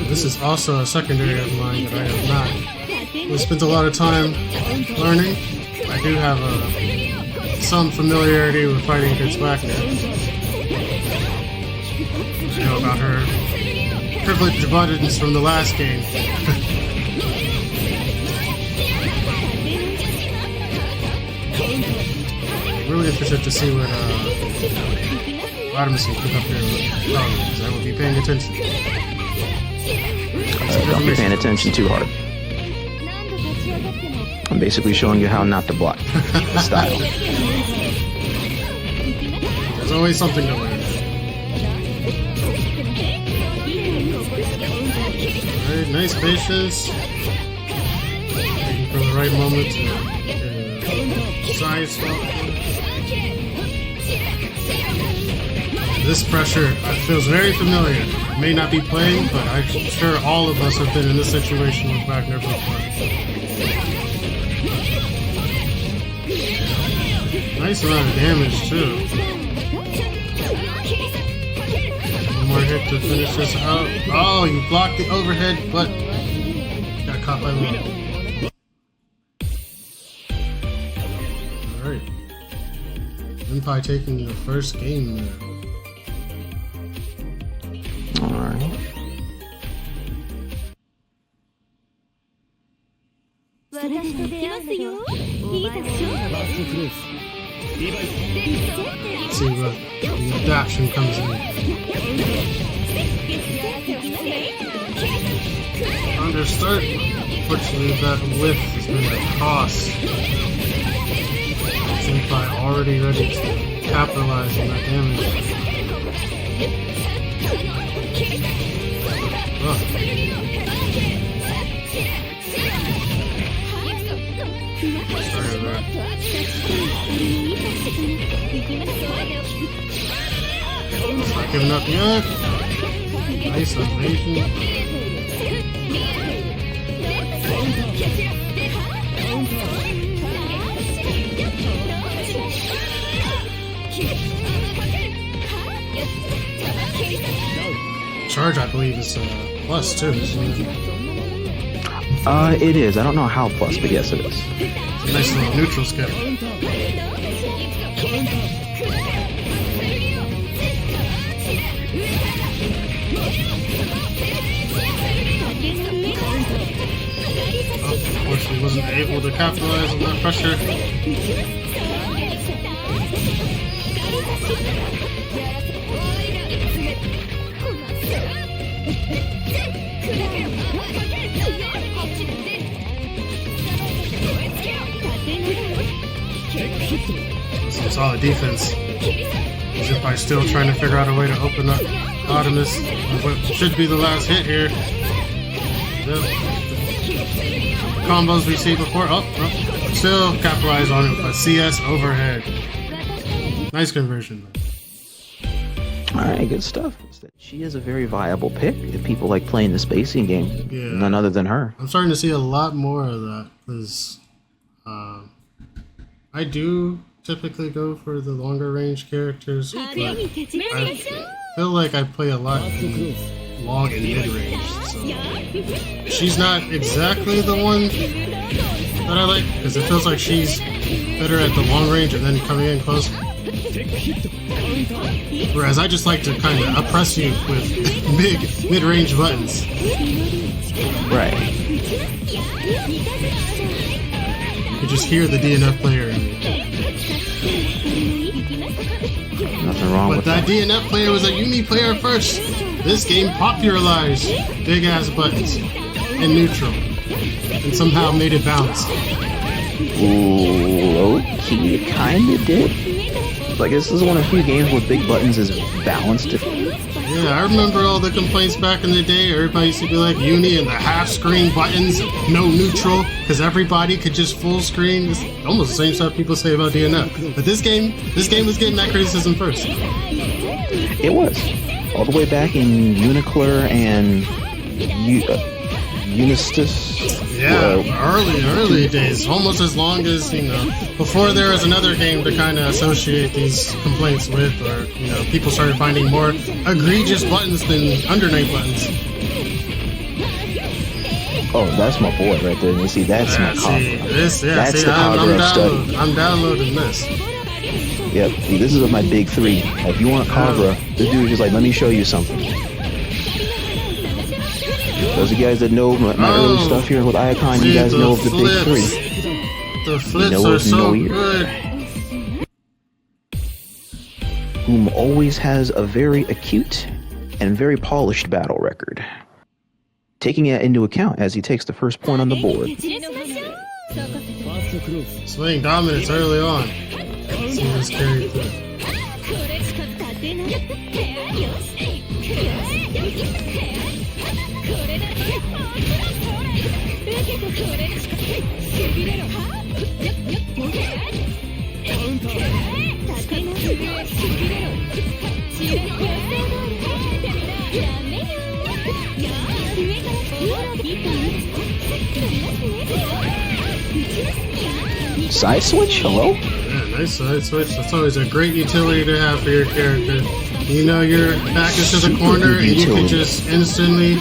This is also a secondary of mine that I have not really spent a lot of time learning. I do have some familiarity with fighting against Wagner. I know about her privileged buttons from the last game. Really interested to see what Rodimus will pick up here with Phonon, because I will be paying attention. Don't be paying attention too hard. I'm basically showing you how not to block. The style. There's always something to learn. Alright, nice patience. Waiting for the right moment to side swap. This pressure feels very familiar. I may not be playing, but I'm sure all of us have been in this situation with Wagner before. Nice amount of damage, too. One more hit to finish this out. Oh, you blocked the overhead, but got caught by Linne. Alright. Linne taking the first game there. Alright. Let's see what the adaption comes in. Under start, unfortunately that whiff has been a cost. Senpai already ready to capitalize on that damage. Oh. Sorry about that. It's not giving up yet. Nice evasion. Charge, I believe, is plus too, isn't it? It is. I don't know how plus, but yes, it is. It's a nice little neutral skill. Of course, he wasn't able to capitalize on that pressure. Some solid defense. Senpai still trying to figure out a way to open up Rodimus with what should be the last hit here. The combos we see before. Oh, still capitalize on it with a CS overhead. Nice conversion. Alright, good stuff. She is a very viable pick if people like playing the spacing game. Yeah. None other than her. I'm starting to see a lot more of that because I do typically go for the longer range characters, but I feel like I play a lot in long and mid range. So she's not exactly the one that I like because it feels like she's better at the long range and then coming in close. Whereas I just like to kind of oppress you with mid-range buttons. Right. You can just hear the DNF player in me. wrong But with that DNF player was a Uni player first. This game popularized big ass buttons and neutral, and somehow made it balanced. Ooh, okay, it kinda did. Like, this is one of the few games where big buttons is balanced. Yeah, I remember all the complaints back in the day. Everybody used to be like Uni and the half screen buttons, no neutral, because everybody could just full screen. It's almost the same stuff people say about DNF. But this game was getting that criticism first. It was. All the way back in Unicler and Unistus. Yeah, early days. Almost as long as, before there was another game to kind of associate these complaints with, or, people started finding more egregious buttons than undernight buttons. Oh, that's my boy right there. You see, that's my Kaguya. I'm downloading this. Yep, this is my big three. If you want Kaguya, this dude is just like, let me show you something. Those of you guys that know my early stuff here with Iacon, you guys know of the big three. The flips are so good. Whom always has a very acute and very polished battle record. Taking it into account as he takes the first point on the board. Swing dominance early on. Let's see this carry through. Side switch? Hello? Yeah, nice side switch. That's always a great utility to have for your character. Your back is to the corner and you can just instantly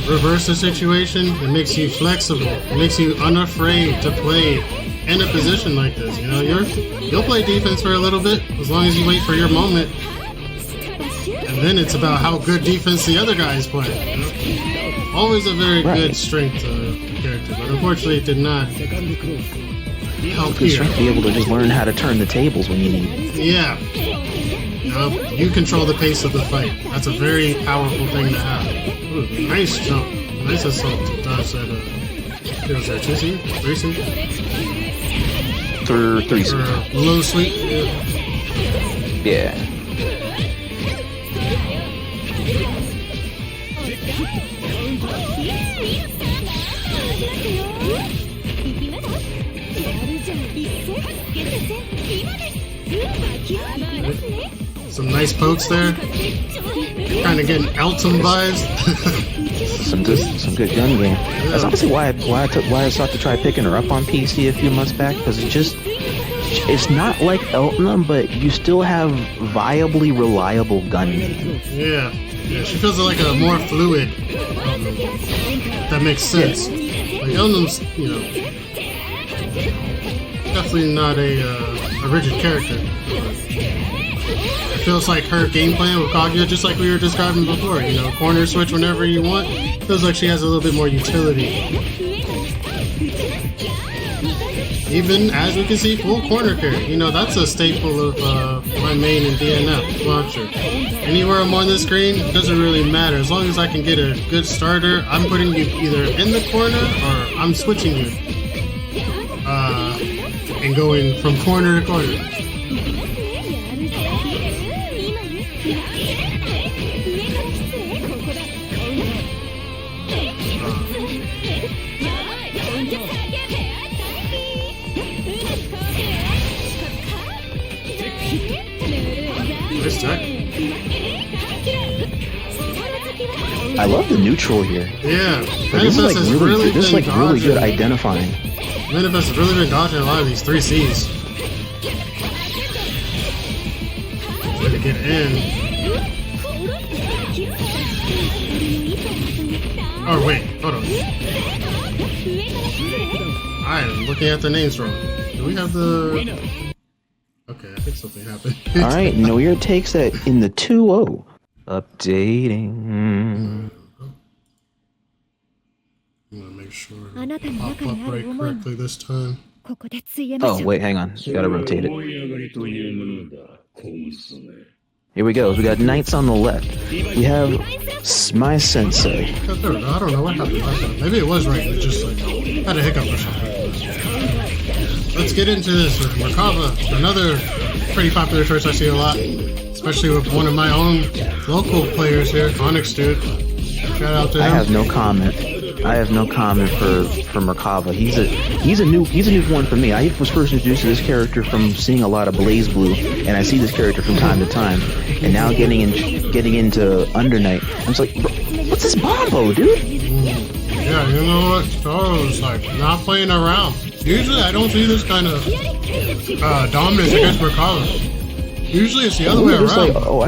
reverse the situation. It makes you flexible. It makes you unafraid to play in a position like this. You'll play defense for a little bit as long as you wait for your moment. And then it's about how good defense the other guy is playing. Always a very good strength character, but unfortunately it did not help here. Be able to just learn how to turn the tables when you need it. Yeah. You control the pace of the fight. That's a very powerful thing to have. Ooh, nice jump. Nice assault to dodge that. It was there 2C? 3C? 3C. Low sweep? Yeah. Some nice pokes there. Kind of getting Elton vibes. some good gun game. Yeah. That's honestly why I started to try picking her up on PC a few months back, because it's not like Elton, but you still have viably reliable gun game. Yeah, she feels like a more fluid. That makes sense. Yeah. Like Elton's, definitely not a rigid character. It feels like her game plan with Kaguya, just like we were describing before, corner switch whenever you want. Feels like she has a little bit more utility. Even as we can see, full corner carry. That's a staple of my main in DNF launcher. Anywhere I'm on the screen, it doesn't really matter. As long as I can get a good starter, I'm putting you either in the corner or I'm switching you. And going from corner to corner. Nice tech. I love the neutral here. Yeah, this is really good identifying. Manifest has really been dodging a lot of these 3Cs. Way to get in. Oh wait, hold on. I am looking at the names wrong. Do we have the... Okay, I think something happened. Alright, Noir takes that in the 2-0. Updating. I'm gonna make sure to pop up right correctly this time. Oh, wait, hang on. You gotta rotate it. Here we go. We got knights on the left. We have my sensei. I don't know what happened last time. Maybe it was right. It just like had a hiccup or something. Let's get into this with Merkava. Another pretty popular choice I see a lot, especially with one of my own local players here, Onyx Dude. Shout out to him. I have no comment. I have no comment for Merkava. He's a new one for me. I was first introduced to this character from seeing a lot of Blaze Blue, and I see this character from time to time. And now getting into Undernight, I'm just like, what's this Mambo, dude? Yeah, you know what? Toro's like not playing around. Usually I don't see this kind of dominance against Merkava. Usually it's the other way around. Like, oh,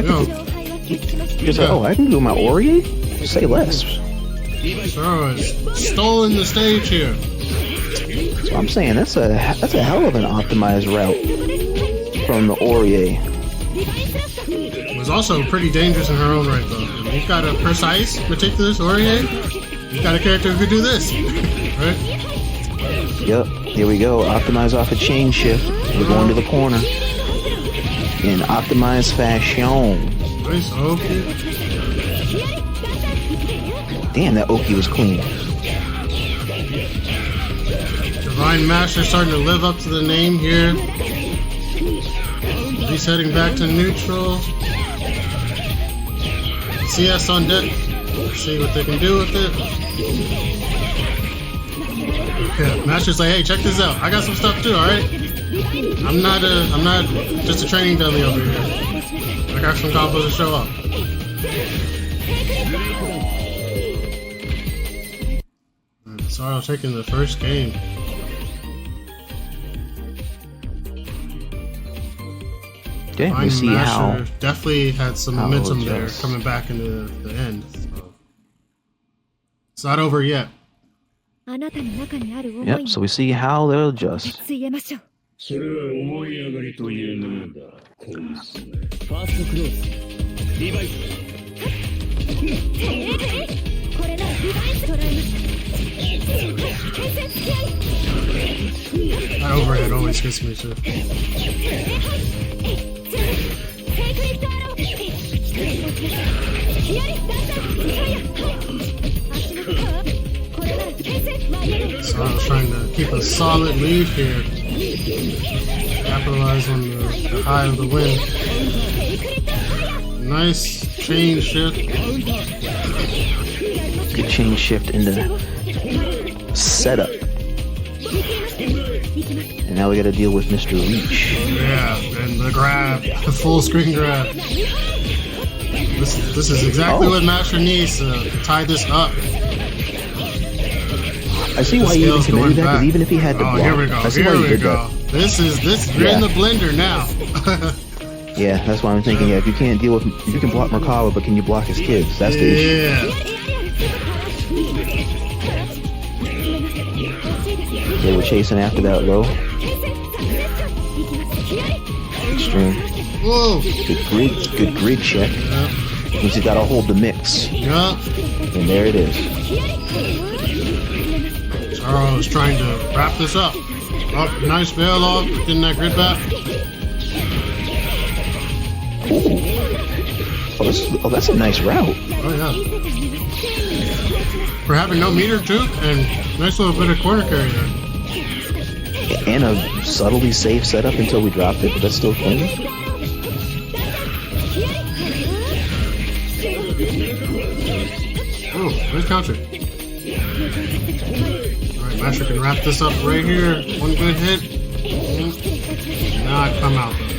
I can do my Orie? Say less. Toro has stolen the stage here. So I'm saying that's a hell of an optimized route from the Orie. It was also pretty dangerous in her own right, though. You've got a precise, meticulous Orie. You've got a character who could do this, right? Yep. Here we go. Optimize off a chain shift. We're going to the corner in optimized fashion. Nice, okay. Damn, that Oki was clean. Divinemasher starting to live up to the name here. He's heading back to neutral. CS on deck. Let's see what they can do with it. Yeah, Master's like, hey, check this out. I got some stuff too, alright? I'm not just a training dummy over here. I got some combos to show up. Sorrow taking the first game. Okay, we see how definitely had some momentum there coming back into the end. So it's not over yet. Yep, so we see how they'll adjust. That overhead always gets me too. So I was trying to keep a solid lead here. Capitalize on the high of the wind. Nice chain shift. Good chain shift into setup. And now we gotta deal with Mr. Reach. Yeah, and the grab, the full screen grab. This is exactly what Master needs to tie this up. I see why you even committed that, because even if he had to block, here we go. I see why you did that. You're in the blender now. Yeah, that's why I'm thinking. Yeah, if you can't deal with, you can block Merkava, but can you block his kids? That's the issue. They were chasing after that low. Extreme. Whoa. Good grid check. Yeah. Means you gotta hold the mix. Yeah. And there it is. Taro is trying to wrap this up. Oh, nice veil off, getting that grid back. Oh, that's a nice route. Oh yeah. For having no meter too, and nice little bit of corner carry there. And a subtly safe setup until we dropped it, but that's still clean. Oh, nice counter. Alright, Master can wrap this up right here. One good hit. Not come out though.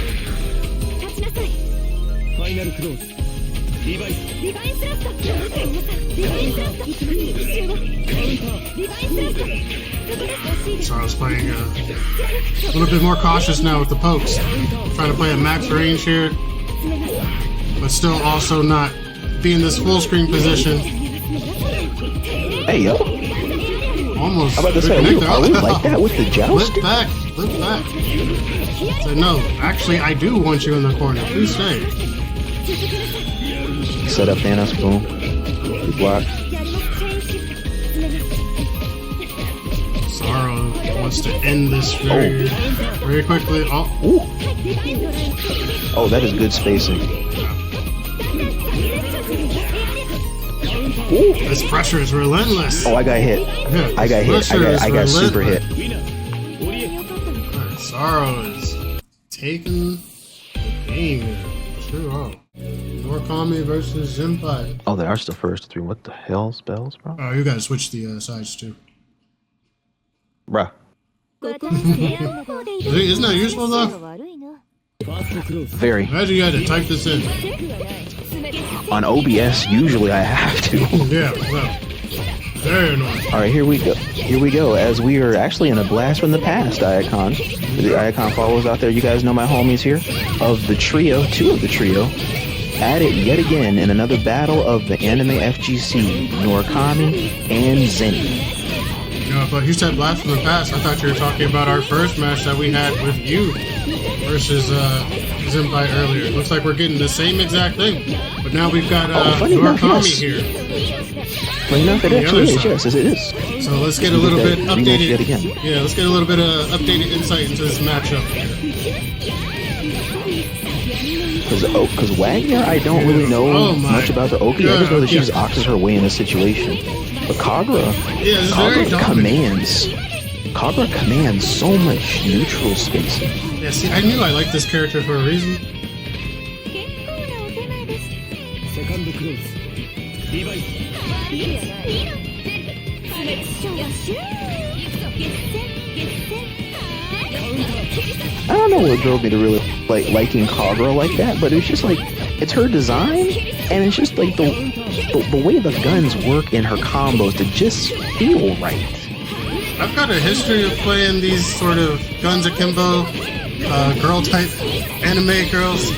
So I was playing a little bit more cautious now with the pokes. Trying to play at max range here, but still also not be in this full screen position. Hey yo. Almost. I'm about to say, are we like that with the joust? Flip back. Say, no, actually I do want you in the corner. Please stay. Set up Thanos, boom. Good block. Sorrow wants to end this very quickly. Oh. Oh, that is good spacing. Ooh, this pressure is relentless. Oh, I got hit. Yeah, I got hit. I got super hit. Alright, Sorrow is taking the game here. True. Noirkami versus Zenpai. Oh, they are still first three. What the hell spells, bro? Oh, you gotta switch the sides too. Bruh. Isn't that useful though? Very. Imagine you had to type this in. On OBS, usually I have to. Yeah, well, very annoying. Alright, here we go. Here we go, as we are actually in a blast from the past, Iacon. The Iacon followers out there, you guys know my homies here. Of the trio, two of the trio, at it yet again in another battle of the anime FGC, Noirkami and Zenny. No, but you said blast from the past. I thought you were talking about our first match that we had with you versus Zenpai earlier. Looks like we're getting the same exact thing, but now we've got Noirkami here. Funny enough, it actually is, yes, it is. So let's get a little bit updated. Yet again. Yeah, let's get a little bit of updated insight into this matchup here. Because Wagner, I don't really know much about the Oki. I just know that she just oxes her way in this situation. But Kaguya commands so much neutral spacing. Yeah, see, I knew I liked this character for a reason. I don't know what drove me to really liking Kaguya like that, but it's just like, it's her design, and it's just like the way the guns work in her combos to just feel right. I've got a history of playing these sort of guns akimbo, girl type anime girls.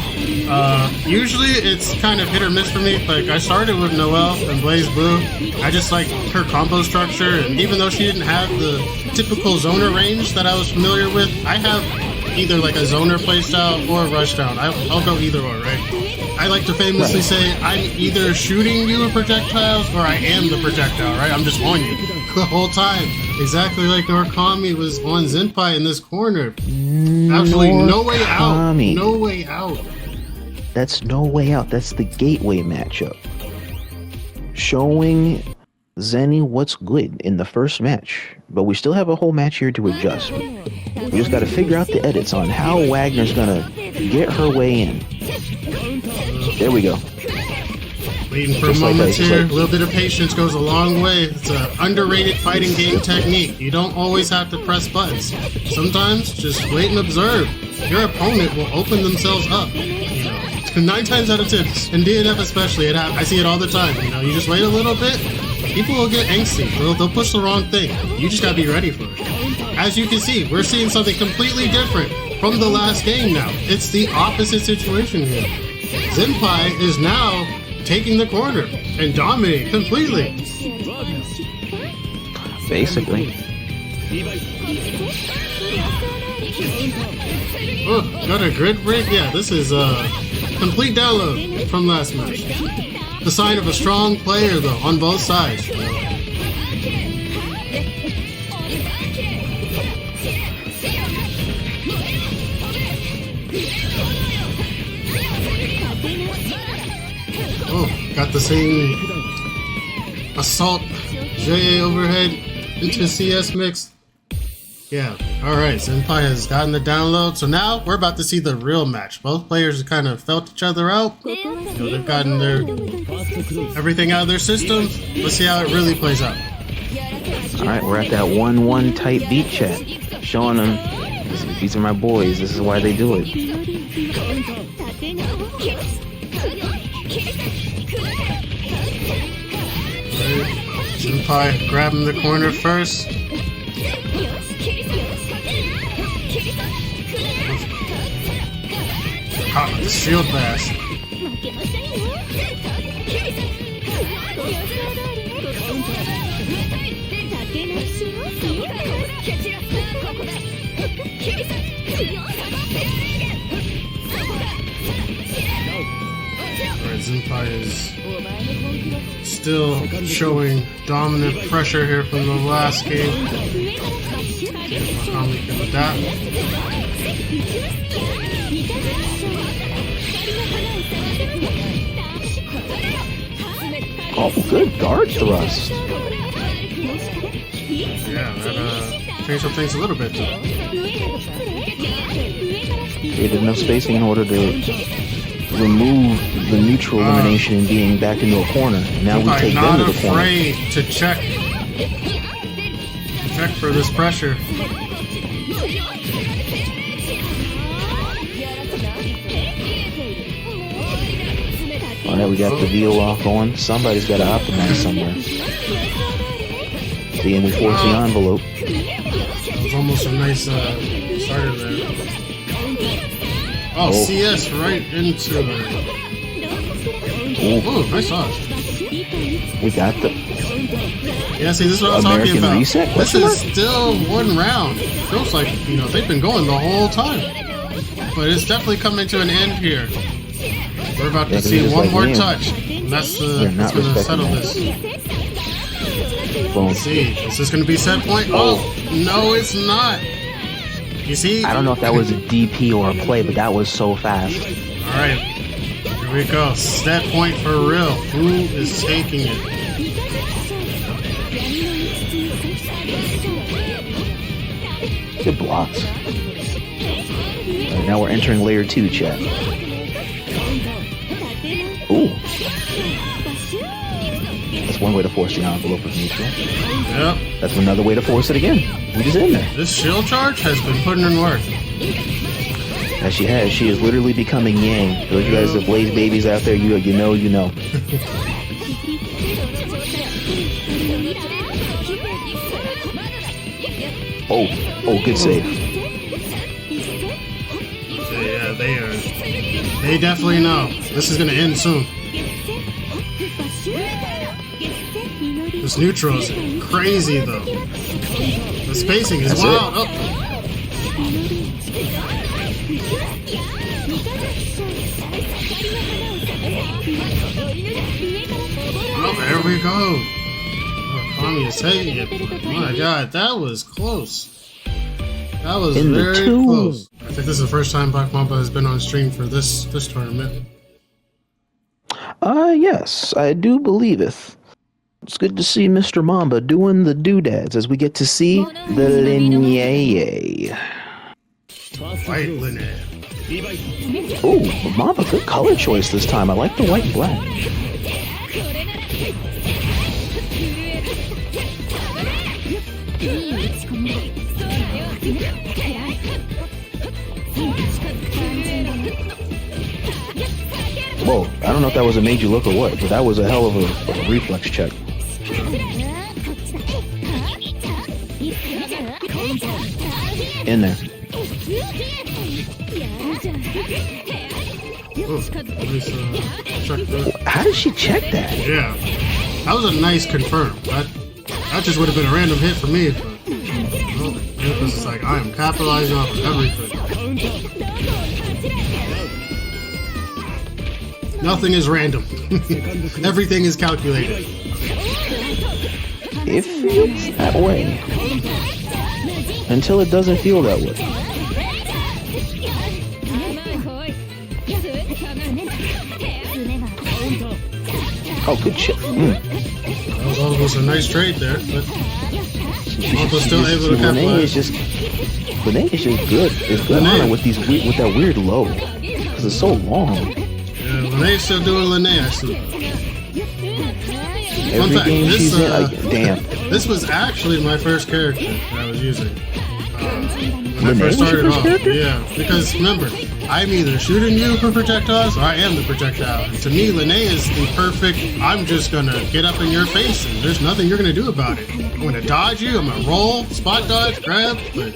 Usually it's kind of hit or miss for me. Like, I started with Noelle and Blaze Blue. I just like her combo structure, and even though she didn't have the typical zoner range that I was familiar with, I have either like a zoner playstyle or a rushdown. I'll go either or, right? I like to famously say I'm either shooting you with projectiles or I am the projectile, right? I'm just on you the whole time. Exactly like Noirkami was on Zenpai in this corner. Absolutely no way out. No way out. That's no way out. That's the gateway matchup. Showing Zenny what's good in the first match. But we still have a whole match here to adjust. We just got to figure out the edits on how Wagner's gonna get her way in. There we go. Waiting for moments here. A little bit of patience goes a long way. It's an underrated fighting game technique. You don't always have to press buttons. Sometimes just wait and observe. Your opponent will open themselves up. 9 times out of 10, in DNF especially, I see it all the time. You just wait a little bit, people will get angsty. They'll push the wrong thing. You just gotta be ready for it. As you can see, we're seeing something completely different from the last game now. It's the opposite situation here. Zenpai is now taking the corner and dominating completely. Basically. Oh, got a grid break? Yeah, this is a complete download from last match. The sign of a strong player, though, on both sides. Oh, got the same assault JA overhead into CS mix. Yeah, alright, Zenpai has gotten the download, so now we're about to see the real match. Both players kind of felt each other out. They've gotten everything out of their systems. Let's see how it really plays out. Alright, we're at that 1-1 type beat chat. Showing them, these are my boys, this is why they do it. Zenpai grabbing the corner first. Caught with the shield bash. Alright, Zenpai is still showing dominant pressure here from the last game. With that. Oh, good guard thrust. Yeah, that changed up things a little bit though. Created enough spacing in order to remove the neutral elimination and being back into a corner. Now we take them to the corner. Not afraid to check for this pressure. Alright, we got the VO off going. Somebody's got to optimize somewhere. Being we force the envelope. That was almost a nice starter there. Oh, CS right into it. Oh, nice dodge. We got the... Yeah, see, this is what I'm talking about. Reset? This is still one round. Feels like, you know, they've been going the whole time. But it's definitely coming to an end here. We're about to see one more touch. And that's going to settle this. Let's see. Is this going to be set point? Oh, no, it's not. You see? I don't know if that was a DP or a play, but that was so fast. All right. Here we go. Set point for real. Who is taking it? Good blocks. Right, now we're entering layer 2, chat. Ooh. That's one way to force the envelope with neutral. Yep. That's another way to force it again. We just in there. This shield charge has been putting in work. As she has. She is literally becoming Yang. Those of you guys that Blaze babies out there, you know. Oh, good save. Yeah, they definitely know. This is gonna end soon. This neutral is crazy though. The spacing is wild. Oh, there we go. Noirkami is taking it. My God, that was close. That was very close. I think this is the first time Black Mamba has been on stream for this tournament. Yes, I do believeth. It's good to see Mr. Mamba doing the doodads as we get to see the Linne. White Linne. Oh, Mamba, good color choice this time. I like the white and black. Whoa, I don't know if that was a made you look or what, but that was a hell of a reflex check. In there. How did she check that? Yeah, that was a nice confirm. That just would have been a random hit for me, but this is like I am capitalizing off of everything. Nothing is random. Everything is calculated. It feels that way. Until it doesn't feel that way. Oh, good shit. That was almost a nice trade there, but Mampa's still able to capitalize. Linne is just good. It's good on her with that weird low. Because it's so long. Yeah, Linne's still doing Linne, I see. Every game she's in, damn. This was actually my first character that I was using. When I Linne first started off. character? Yeah, because remember, I'm either shooting you for projectiles or I am the projectile. And to me, Linne is the perfect, I'm just gonna get up in your face and there's nothing you're gonna do about it. I'm gonna dodge you, I'm gonna roll, spot dodge, grab, but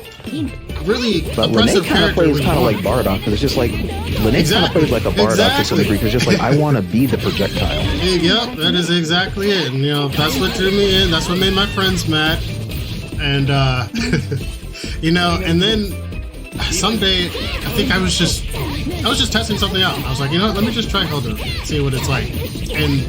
really but oppressive Linne kind of plays kind of like Bardock, because it's just like Linne kind of plays like a Bardock to some degree, because it's just like I want to be the projectile. Yep, that is exactly it, and you know that's what drew me in. That's what made my friends mad, and you know, and then someday I think I was just testing something out. I was like, you know what, let me just try Hilda, see what it's like, and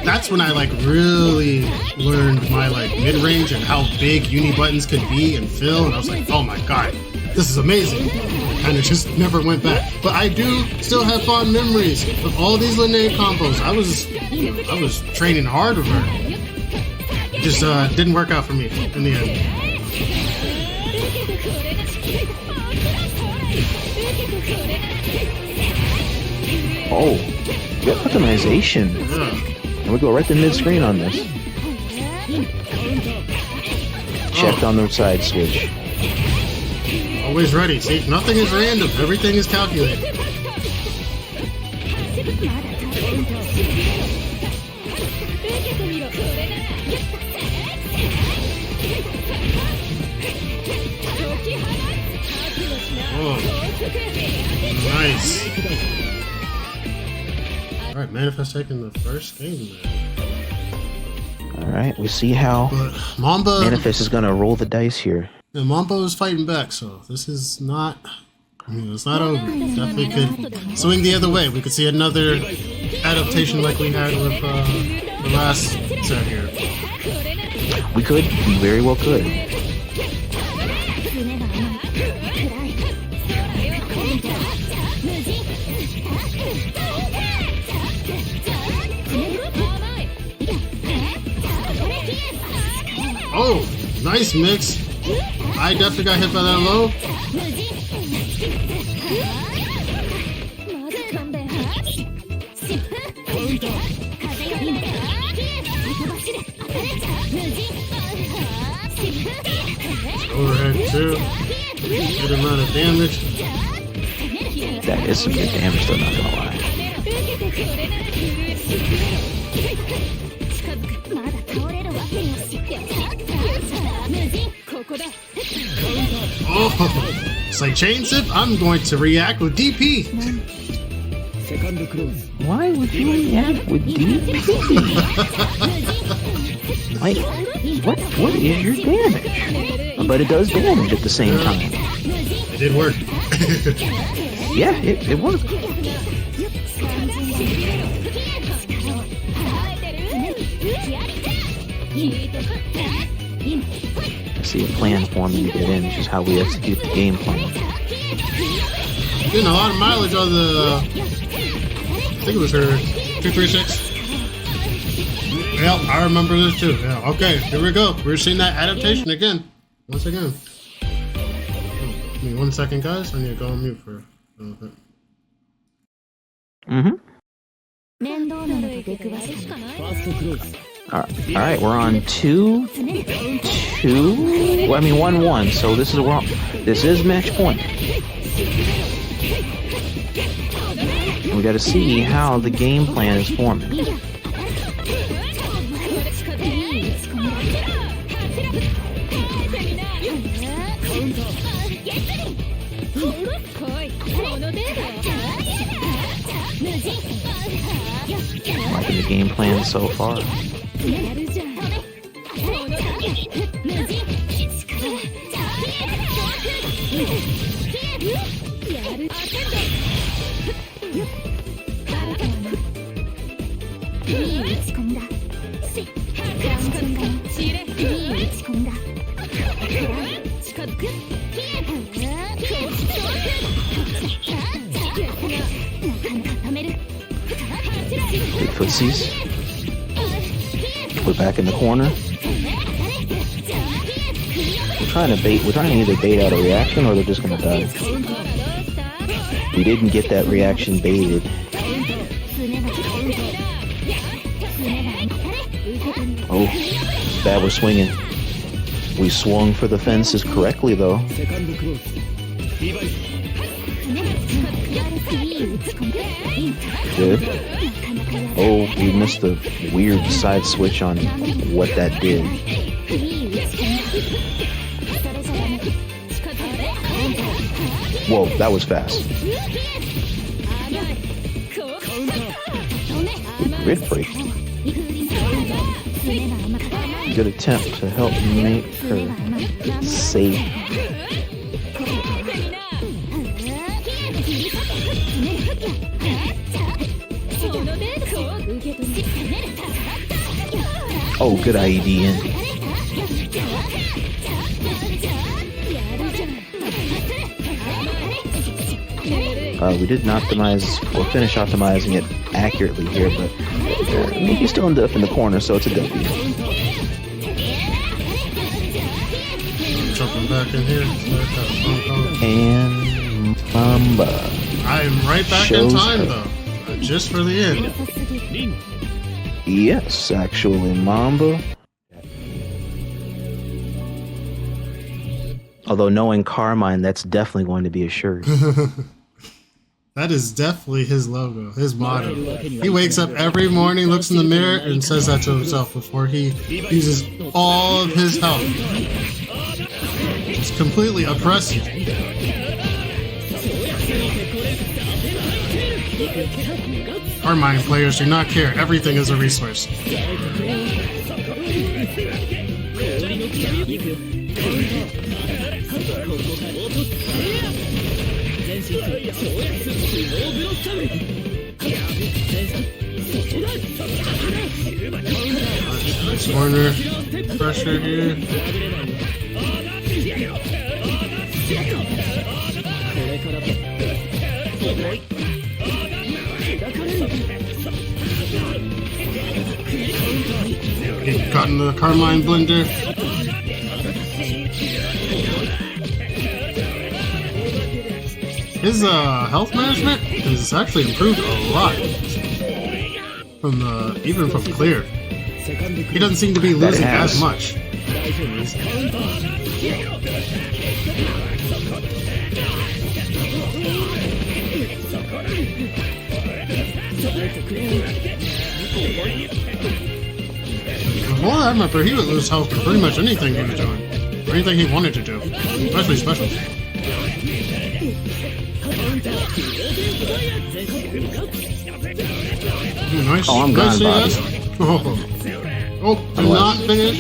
that's when I like really learned my like mid-range and how big uni buttons could be and feel, and I was like, oh my god, this is amazing. kind of just never went back. But I do still have fond memories of all these Linne combos. I was training hard with her. It just didn't work out for me in the end. Oh, good optimization. Yeah. And we go right to mid-screen on this. Checked on the side switch. Always ready. See, nothing is random. Everything is calculated. Oh, nice. All right, manifest taking the first game there. All right, we see how But Mamba, Manifest is gonna roll the dice here. yeah, Mamba is fighting back, so this is not. I mean, it's not over. Definitely could swing the other way. We could see another adaptation like we had with the last set here. We could, we very well could. Oh, nice mix. I definitely got hit by that low. Overhead too. Good amount of damage. That is some good damage though, not gonna lie. Oh, it's like chain zip. I'm going to react with DP. Why would you react with DP? Like, what is your damage? But it does damage at the same time. It did work. Yeah, it worked. I see a plan forming to get in, which is how we execute the game plan. Getting a lot of mileage on the. I think it was her 236. Yeah, I remember this too. Yeah, okay, here we go. We're seeing that adaptation again. Once again. Oh, give me 1 second, guys. I need to go on mute for a little bit. Alright, we're on 2-2. Well, I mean 1-1. So this is match point. We got to see how the game plan is forming. Liking the game plan so far. Good footsies. We're back in the corner. We're trying to either bait out a reaction or they're just gonna die. We didn't get that reaction baited. Oh, bad we're swinging. We swung for the fences correctly though. Good. Oh, we missed the weird side switch on what that did. Whoa, that was fast. Grid break. Good attempt to help make her safe. Oh, good IED in. We didn't optimize or finish optimizing it accurately here, but he's still up in the corner, so it's a W. Jumping back in here. And Mamba. I'm right back in time, though. Just for the end. Yes, actually, Mamba. Although knowing Carmine, that's definitely going to be a shirt. That is definitely his logo, his motto. He wakes up every morning, looks in the mirror, and says that to himself before he uses all of his health. It's completely oppressive. Carmine players do not care. Everything is a resource. Nice corner pressure here. Getting caught in the Carmine blender. His health management has actually improved a lot from even from clear. He doesn't seem to be losing as much. Before I remember, he would lose health to pretty much anything he was doing, or anything he wanted to do, especially specials. Ooh, nice. Oh, I'm nice gone, CS. Oh, did not finish.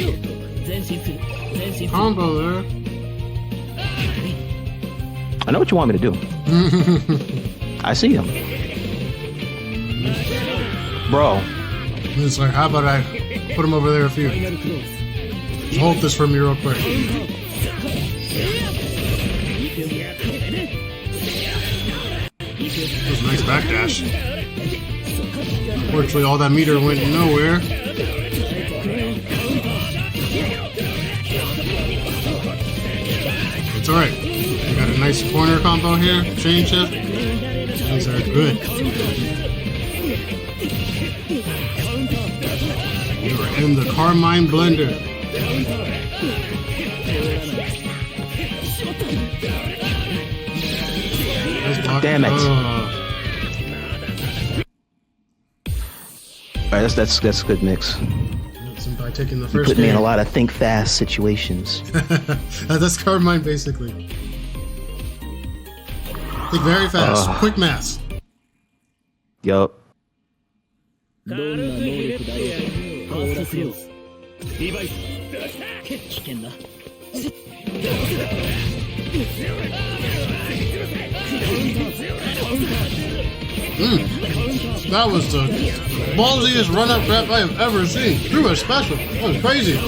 Combo there. I know what you want me to do. I see him. Bro. It's like, how about I put him over there a few? Hold this for me real quick. That was a nice backdash. Unfortunately, all that meter went nowhere. It's alright. We got a nice corner combo here. Chain shift. These are good. We are in the Carmine blender. Damn it. Alright, that's a good mix. By taking the You first put me in game. a lot of think fast situations. That's Carmine basically. Think very fast. Quick math. Yup. That was the ballsiest run-up grab I have ever seen. Through a special. That was crazy.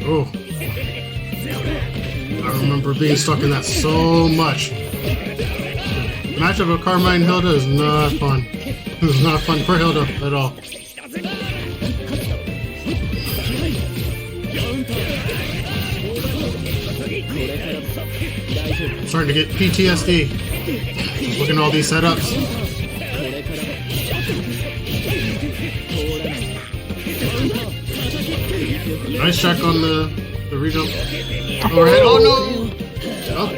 Oh. I remember being stuck in that so much. Matchup of Carmine and Hilda is not fun. It was not fun for Hilda at all. I'm starting to get PTSD. Just looking at all these setups. Nice check on the rejump. Overhead. Oh no! Oh.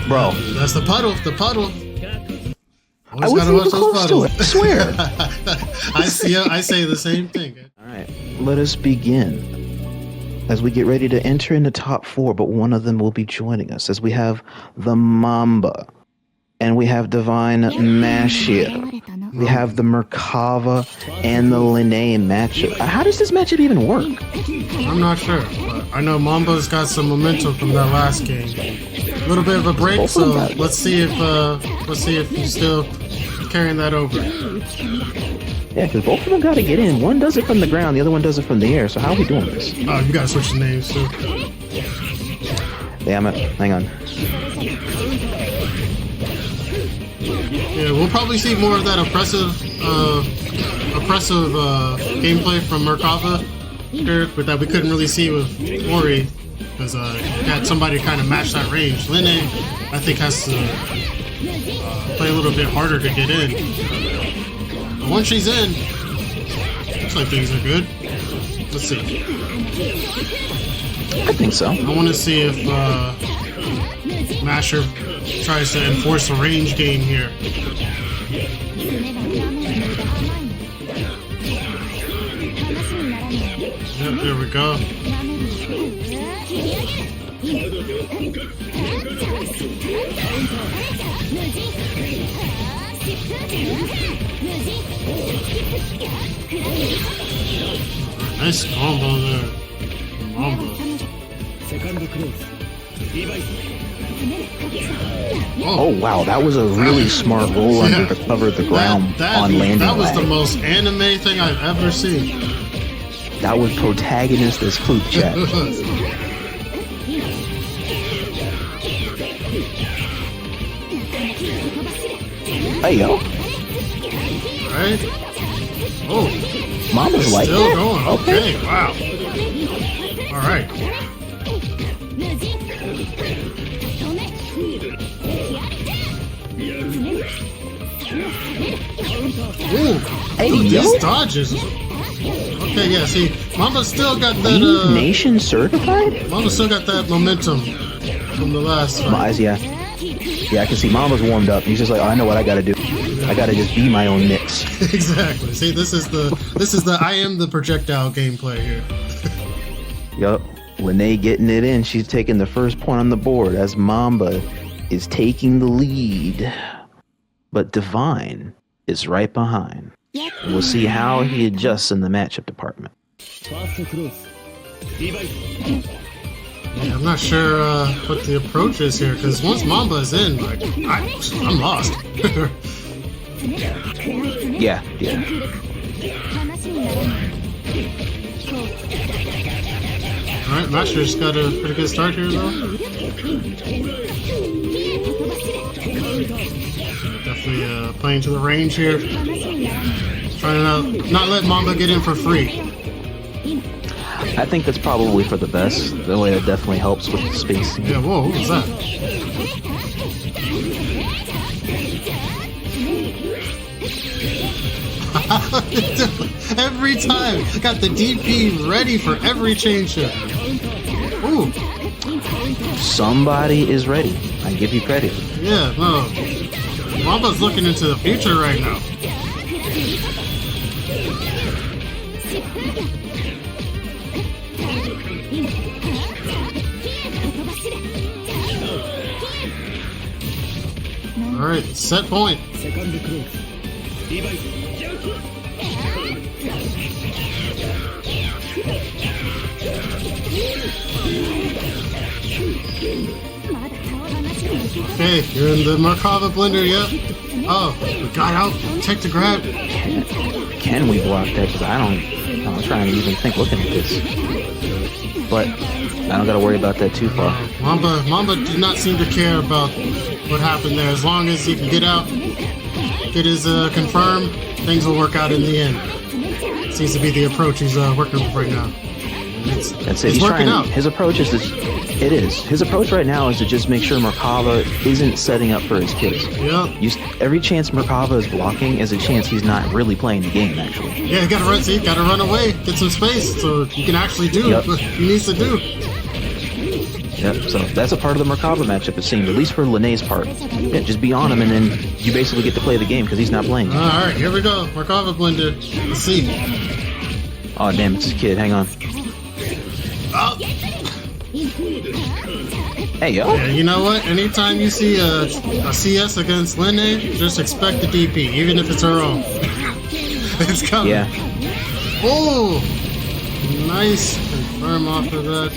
Bro. That's the puddle. The puddle. I wasn't even close to it, I swear. I say the same thing. Alright, let us begin. as we get ready to enter in the top 4, but one of them will be joining us, as we have the Mamba, and we have divinemasher. We have the Merkava and the Linne matchup. How does this matchup even work? I'm not sure, but I know Mamba's got some momentum from that last game. A little bit of a break, so let's see if he's still carrying that over. Yeah, because both of them got to get in. One does it from the ground, the other one does it from the air. So how are we doing this? Oh, you gotta switch the names too. Damn it! Hang on. Yeah, we'll probably see more of that oppressive gameplay from Merkava here, but that we couldn't really see with Orie, because had somebody kind of match that range. Linne, I think, has to play a little bit harder to get in. But once she's in, looks like things are good. Let's see. I think so. I want to see if Masher tries to enforce a range game here. Yep, there we go. Nice combo there. Mamba. Oh wow, that was a really smart roll under to cover the ground on landing. That was the most anime thing I've ever seen. That was protagonist as flute chat. Hey yo. Right? Oh. Mamba's like still that? Going. Okay, wow. Alright. Ooh, hey, these dodges. Okay, yeah, see, Mamba still got that, Nation certified? Mamba still got that momentum from the last fight. Yeah, I can see Mamba's warmed up. He's just like, oh, I know what I gotta do. I gotta just be my own mix. Exactly. See, this is the I am the projectile gameplay here. Yup. Linne getting it in. She's taking the first point on the board as Mamba is taking the lead. But Divine is right behind. We'll see how he adjusts in the matchup department. Yeah, I'm not sure what the approach is here, because once Mamba is in, like, I'm lost. Yeah. Alright, Masher's got a pretty good start here, though. Definitely playing to the range here. Trying to not let Mamba get in for free. I think that's probably for the best. The way it definitely helps with the spacing. Yeah, whoa, what was that? Every time! Got the DP ready for every chain shift. Ooh. Somebody is ready. I give you credit. Yeah, no. Mamba's looking into the future right now. Alright, set point. Okay, you're in the Merkava blender, yep. Oh, we got out. Take the grab. Can we block that? Because I'm trying to even think looking at this. But I don't got to worry about that too far. Mamba did not seem to care about what happened there. As long as he can get out, get his confirm, things will work out in the end. Seems to be the approach he's working with right now. That's it. He's working out. His approach is his approach right now is to just make sure Merkava isn't setting up for his kills. Yeah. Every chance Merkava is blocking is a chance he's not really playing the game, actually. Yeah, you gotta run. See, gotta run away, get some space, so you can actually do what he needs to do. Yep. So that's a part of the Merkava matchup, it seems, at least for Linne's part. Yeah, just be on him, and then you basically get to play the game because he's not playing. All right, here we go. Merkava blender. Let's see. Oh damn, it's a kid. Hang on. Oh. Hey, yo. Yeah, you know what? Anytime you see a CS against Linne, just expect the DP, even if it's her own. It's coming. Yeah. Oh! Nice. Confirm off of that.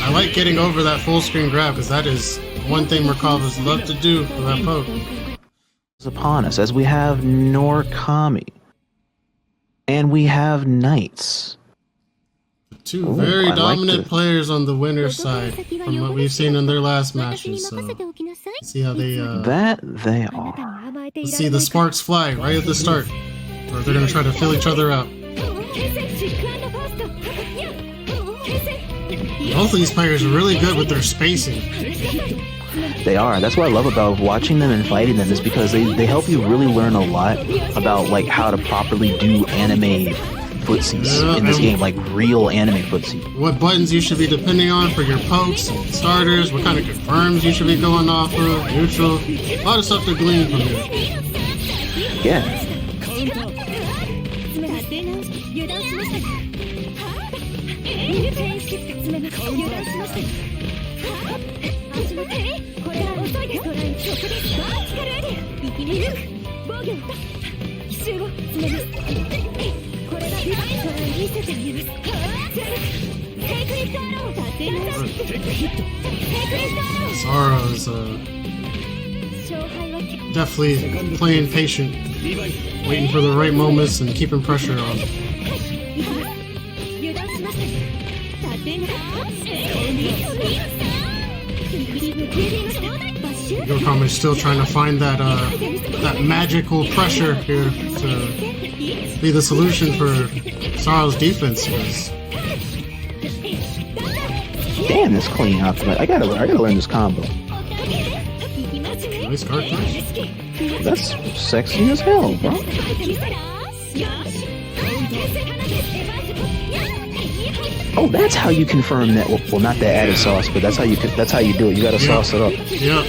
I like getting over that full screen grab, because that is one thing Merkava's love to do for that poke. It's upon us, as we have noirkami. And we have knights. Two very dominant players on the winner's side from what we've seen in their last matches. So see how they That they are. let's see the sparks fly right at the start, or they're gonna try to fill each other out. Both of these players are really good with their spacing. They are. That's what I love about watching them and fighting them, is because they help you really learn a lot about like how to properly do anime footsies in this game, like real anime footsie. What buttons you should be depending on for your pokes and starters, what kind of confirms you should be going off of, neutral, a lot of stuff to glean from here. Yeah. Zara's definitely playing patient, waiting for the right moments and keeping pressure on. Carmine is still trying to find that that magical pressure here to be the solution for Zara's defense. Damn, this clean up. I gotta learn this combo. Nice card first. That's sexy as hell, bro. Oh, that's how you confirm that. Well, not the added sauce, but that's how you do it. You gotta sauce it up. Yep.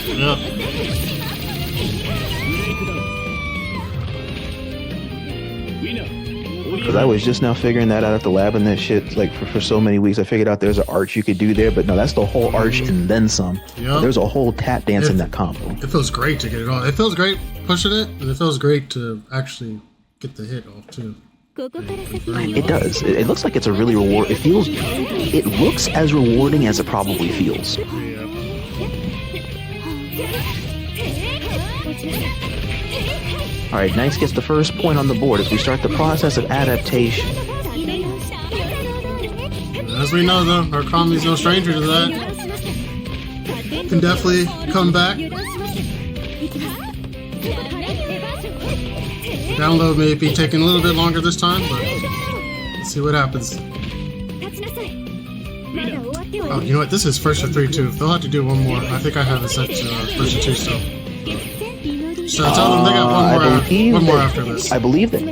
Because I was just now figuring that out at the lab and that shit, like for so many weeks. I figured out there's an arch you could do there, but no, that's the whole arch and then some. Yep. There's a whole tap dance in that combo. It feels great to get it off. It feels great pushing it, and it feels great to actually get the hit off too. It does. It looks like it's a really reward. It looks as rewarding as it probably feels. Alright, Knights gets the first point on the board as we start the process of adaptation. As we know though, Noirkami's no stranger to that. Can definitely come back. Download may be taking a little bit longer this time, but let's see what happens. Oh, you know what? This is first to 3-2. They'll have to do one more. I think I have it set to first to 2 still. So tell them they got one more after this. I believe that.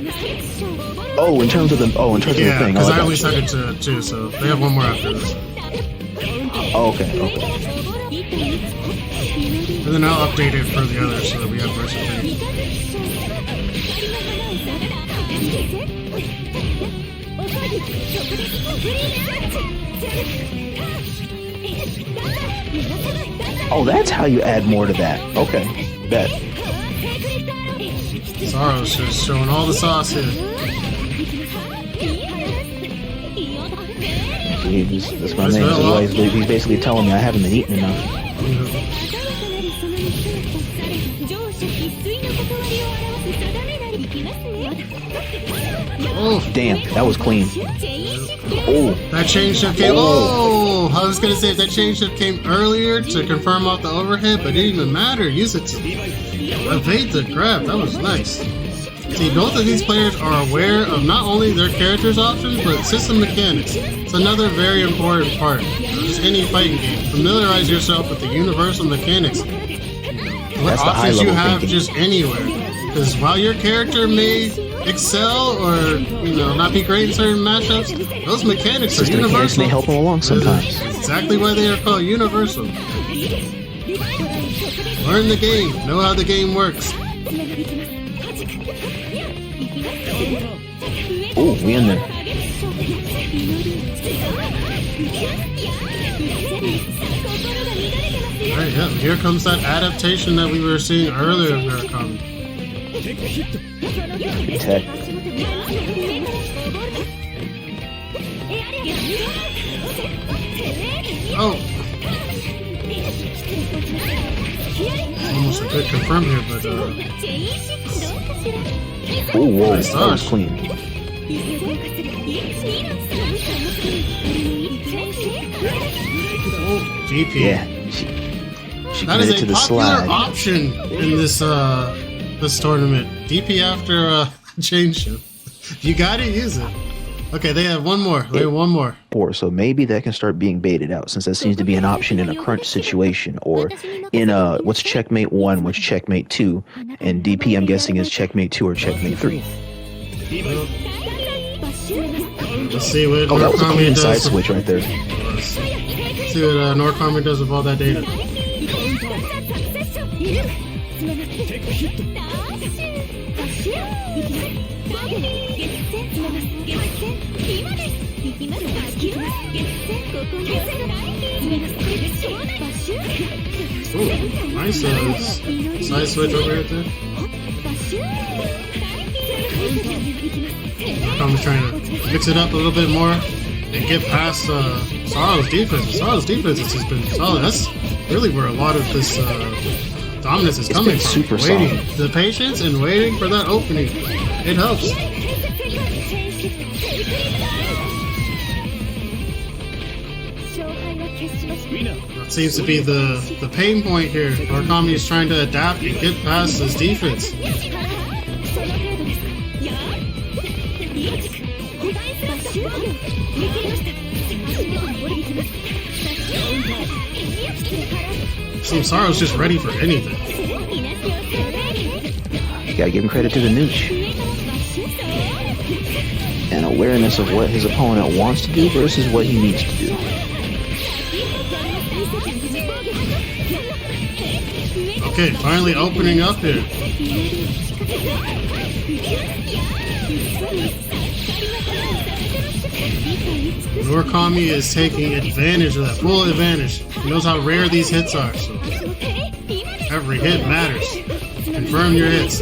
Oh, in terms of the thing. Yeah, because I only set it to 2, so they have one more after this. Oh, okay. And then I'll update it for the others so that we have first to 3. Oh, that's how you add more to that. Okay, bet. Zara's just showing all the sauce here. That's my name. He's basically telling me I haven't been eating enough. Oh, damn, that was clean. Oh, that change shift came. Oh, I was gonna say if that change shift came earlier to confirm off the overhead, but it didn't even matter. Use it to evade the grab. That was nice. See, both of these players are aware of not only their character's options, but system mechanics. It's another very important part of just any fighting game. Familiarize yourself with the universal mechanics. What options you have just anywhere. Because while your character may excel or, not be great in certain matchups, those mechanics are universal. Mechanics may help them along sometimes. That's exactly why they are called universal. Learn the game. Know how the game works. Oh, we in there. Alright, yeah, here comes that adaptation that we were seeing earlier in Merkava. Tech. Oh! Almost a good confirm here, but Oh, whoa, nice that was dodge. clean. GP. Yeah, she That committed is to a the popular slide. option in this this tournament. DP after chain shift. You gotta use it. Okay, they have one more. They have one more. So maybe that can start being baited out, since that seems to be an option in a crunch situation, or in what's checkmate 1, what's checkmate 2, and DP I'm guessing is checkmate 2 or checkmate 3. Let's see what Oh, that was a noirkami clean side does. switch right there. See what noirkami does with all that data. Ooh, nice side switch over right there. I'm trying to mix it up a little bit more and get past Sorrow's defense. Sorrow's defense has just been solid. That's really where a lot of this dominance is coming from. Super waiting, solid. the patience and waiting for that opening. It helps. That seems to be the pain point here. noirkami is trying to adapt and get past his defense. Seems Sorrow's just ready for anything. You gotta give him credit to the nooch. And awareness of what his opponent wants to do versus what he needs to do. Okay, finally opening up here. noirkami is taking advantage of that, full advantage. He knows how rare these hits are, so every hit matters. Confirm your hits.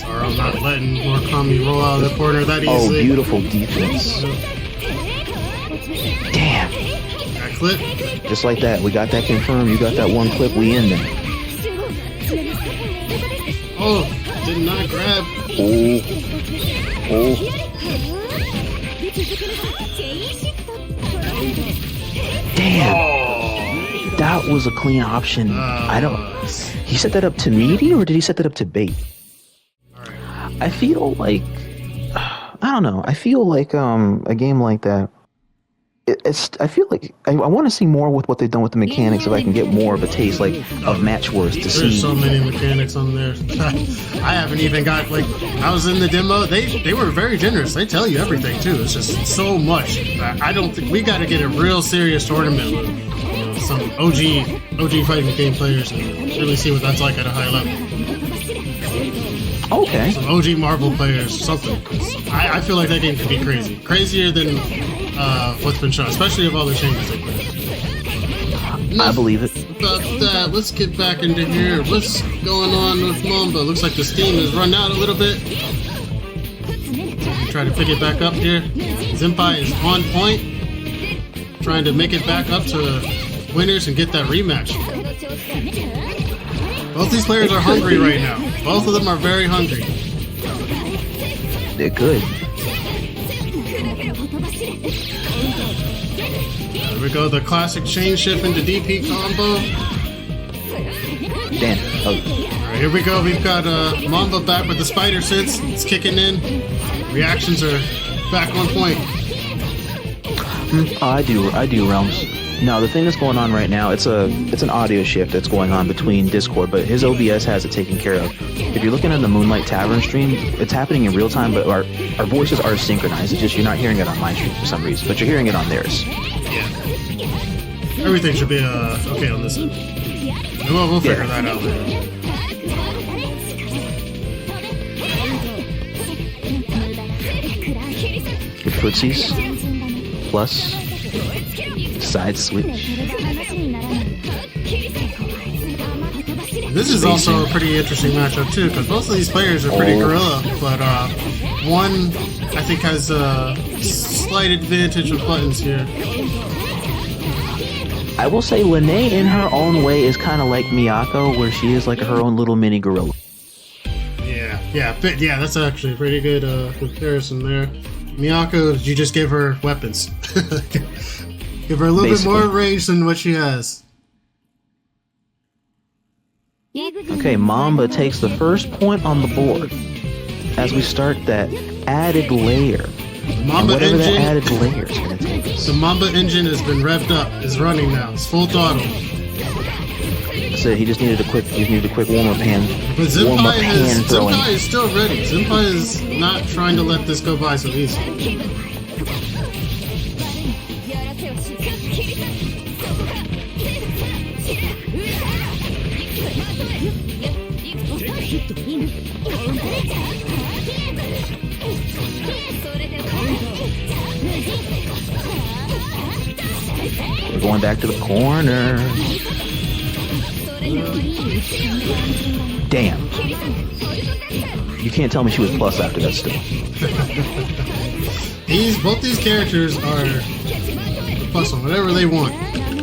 Sorry, I'm not letting noirkami roll out of the corner that Oh, easily. beautiful defense. Damn. That clip. Just like that. We got that confirmed. You got that one clip. We in there. Oh, did not grab. Oh. Oh. Damn. That was a clean option. I don't... He set that up to meaty, or did he set that up to bait? I feel like... I don't know. I feel like a game like that... I feel like I want to see more with what they've done with the mechanics, if I can get more of a taste like of match worth to see. There's so many mechanics on there. I haven't even got, like, I was in the demo. They were very generous. They tell you everything too. It's just so much. I don't think we got to get a real serious tournament with some OG fighting game players and really see what that's like at a high level. Okay. Some OG Marvel players, something. I feel like that game could be crazy, crazier than what's been shown, especially of all the changes they put. I believe it. About that, let's get back into here. What's going on with Mamba? Looks like the steam has run out a little bit. Try to pick it back up here. Zenpai is on point, trying to make it back up to winners and get that rematch. Both these players are hungry right now. Both of them are very hungry. They're good. There we go, the classic chain shift into DP combo. Damn. Oh. Alright, here we go. We've got Mamba back with the spider sense. It's kicking in. Reactions are back on point. I do realms. No, the thing that's going on right now, it's an audio shift that's going on between Discord, but his OBS has it taken care of. If you're looking at the Moonlight Tavern stream, it's happening in real time, but our voices are synchronized. It's just you're not hearing it on my stream for some reason, but you're hearing it on theirs. Yeah. Everything should be okay on this end. We'll figure that out later. Good footsies. Plus, side switch. This is also a pretty interesting matchup too, because both of these players are pretty gorilla, but one I think has a slight advantage with buttons here. I will say Linne in her own way is kind of like Miyako, where she is like her own little mini gorilla. Yeah, that's actually a pretty good comparison there. Miyako, you just give her weapons. Give her a little bit more range than what she has. Okay, Mamba takes the first point on the board as we start that added layer. Mamba whatever engine, that added layer is going to take us. The Mamba engine has been revved up. It's running now. It's full throttle. So he just needed a quick warm up hand. But Zenpai is still ready. Zenpai is not trying to let this go by so easy. We're going back to the corner. Damn. You can't tell me she was plus after that still. Both these characters are plus on whatever they want.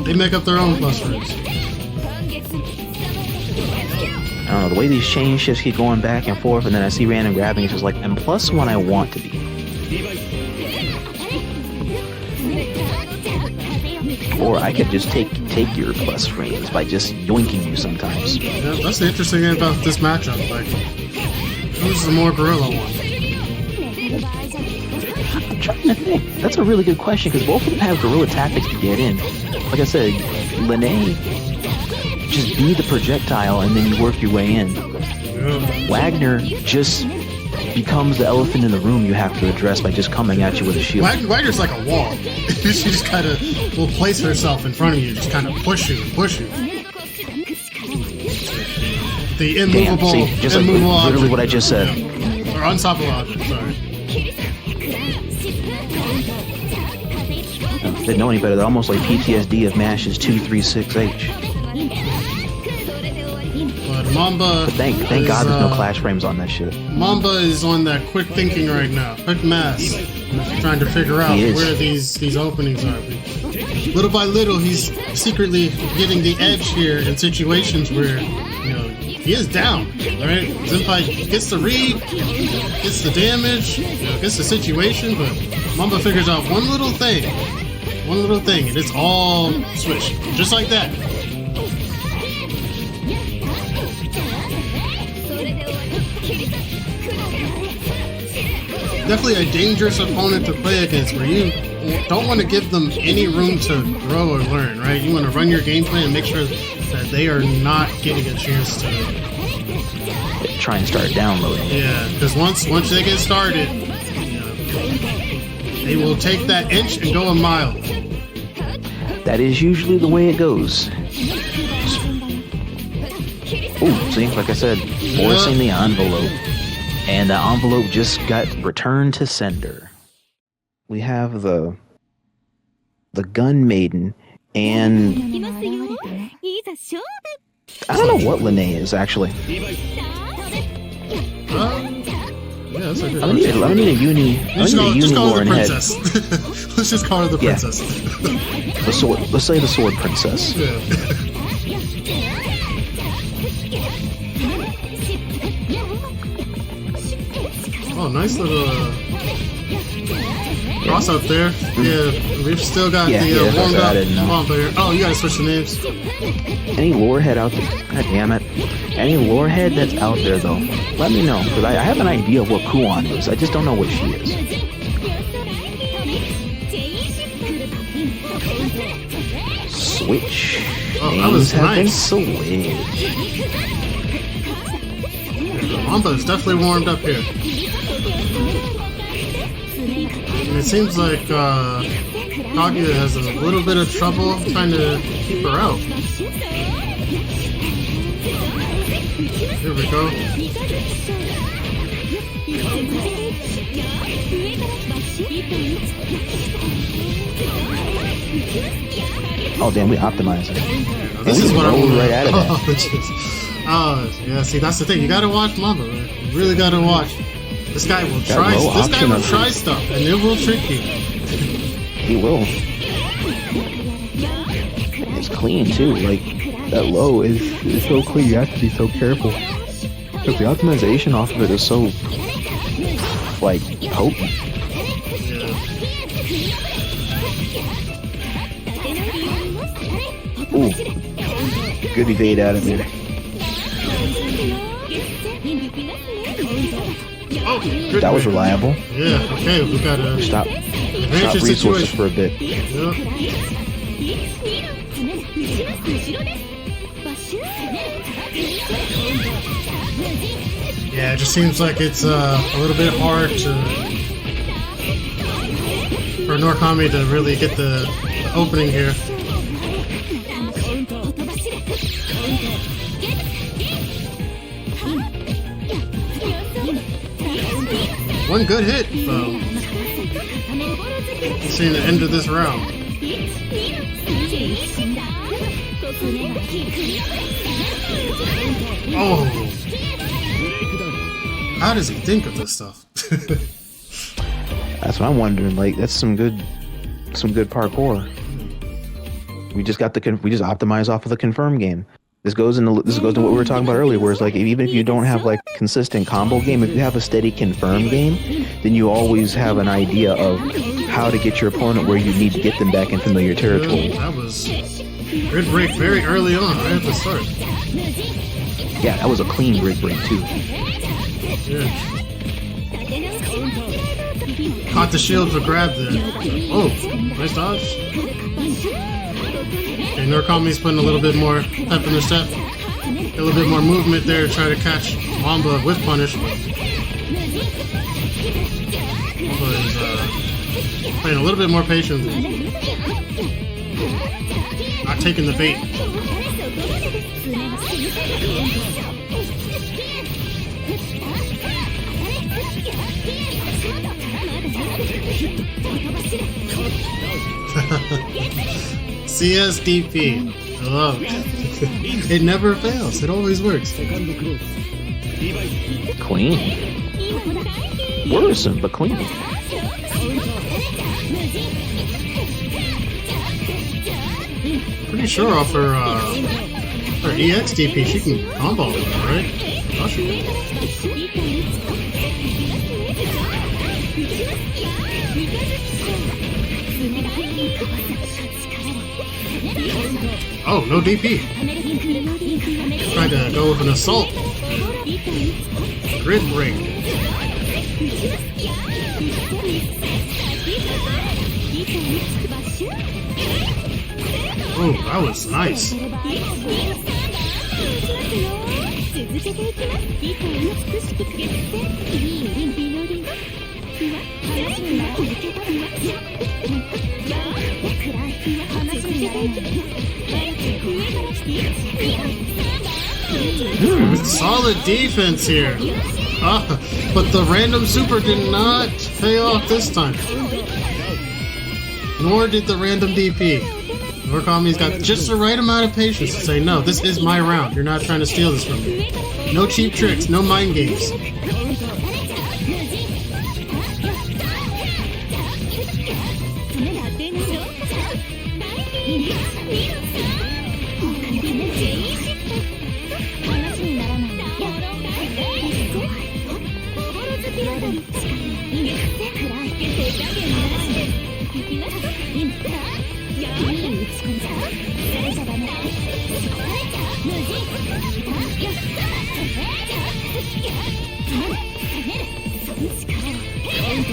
They make up their own plus rates. I don't know, the way these chain shifts keep going back and forth, and then I see random grabbing, it's just like, I'm plus when I want to be. Or I could just take your plus frames by just yoinking you sometimes. Yeah, that's the interesting thing about this matchup. Like, who's the more gorilla one? I'm trying to think. That's a really good question, because both of them have gorilla tactics to get in. Like I said, Linne, just be the projectile and then you work your way in. Yeah. Wagner just becomes the elephant in the room you have to address by just coming at you with a shield. Wagner's like a wall. She just kind of will place herself in front of you, just kind of push you. The immovable, Damn, see, just like immovable literally object. what I just said. Yeah. Or unstoppable object, sorry. Didn't know any better. They're almost like PTSD of Mash's 236H. But Mamba. Thank God there's no clash frames on that shit. Mamba is on that quick thinking right now, quick math, trying to figure out where these openings are. Little by little, he's secretly getting the edge here in situations where he is down. Right, Zenpai gets the read, gets the damage, gets the situation, but Mamba figures out one little thing, and it's all switched, just like that. Definitely a dangerous opponent to play against, where you don't want to give them any room to grow or learn, right? You want to run your game plan and make sure that they are not getting a chance to try and start downloading. Yeah, because once they get started, they will take that inch and go a mile. That is usually the way it goes. Ooh, see, like I said, forcing the envelope. And the envelope just got returned to sender. We have the gun maiden, and I don't know what Linne is actually. Yeah, that's a good I need a uni lore in head. Let's just call her the princess. The sword. Let's say the sword princess. Yeah. Oh, nice little cross up there. Yeah, we've still got the warmed up Mamba here. Oh, you gotta switch the names. Any lore head out there? God damn it. Any lore head that's out there, though, let me know. Because I have an idea of what Kuon is. I just don't know what she is. Switch. Oh, that was nice. Mamba is definitely warmed up here. And it seems like Kaguya has a little bit of trouble trying to keep her out. Here we go. Oh damn, we optimized it. This is what I want right out of that. Oh, yeah. See, that's the thing. You gotta watch Mamba. Man. You really gotta watch. This guy will try. This guy will try stuff, and it will trick you. He will. It's clean too. Like that low is so clean. You have to be so careful because the optimization off of it is so like potent. Ooh, good evade out of there. Oh, good. That was reliable. Yeah. Okay, we gotta stop resources situation. for a bit. Yep. Yeah, it just seems like it's a little bit hard for noirkami to really get the opening here. One good hit, though. Seeing the end of this round. Oh! How does he think of this stuff? That's what I'm wondering. Like, that's some good parkour. We just optimized off of the confirm game. This goes to what we were talking about earlier, where it's like even if you don't have like consistent combo game, if you have a steady confirm game, then you always have an idea of how to get your opponent where you need to get them back in familiar territory. That was grid break very early on, right at the start. Yeah, that was a clean grid break too. Yeah. Caught the shield for grab there. Oh, nice dodge. Okay, noirkami's putting a little bit more pep in their step. A little bit more movement there to try to catch Mamba with punish. Mamba is playing a little bit more patient. Not taking the bait. CSDP. I love it. It never fails. It always works. Clean. Worrisome, but clean. Pretty sure off her EXDP she can combo, right? Oh, she can. Oh, no DP. Trying to go with an assault. Grid break. Oh, that was nice. Solid defense here. But the random super did not pay off this time. Nor did the random DP. noirkami's got just the right amount of patience to say, no, this is my round. You're not trying to steal this from me. No cheap tricks, no mind games.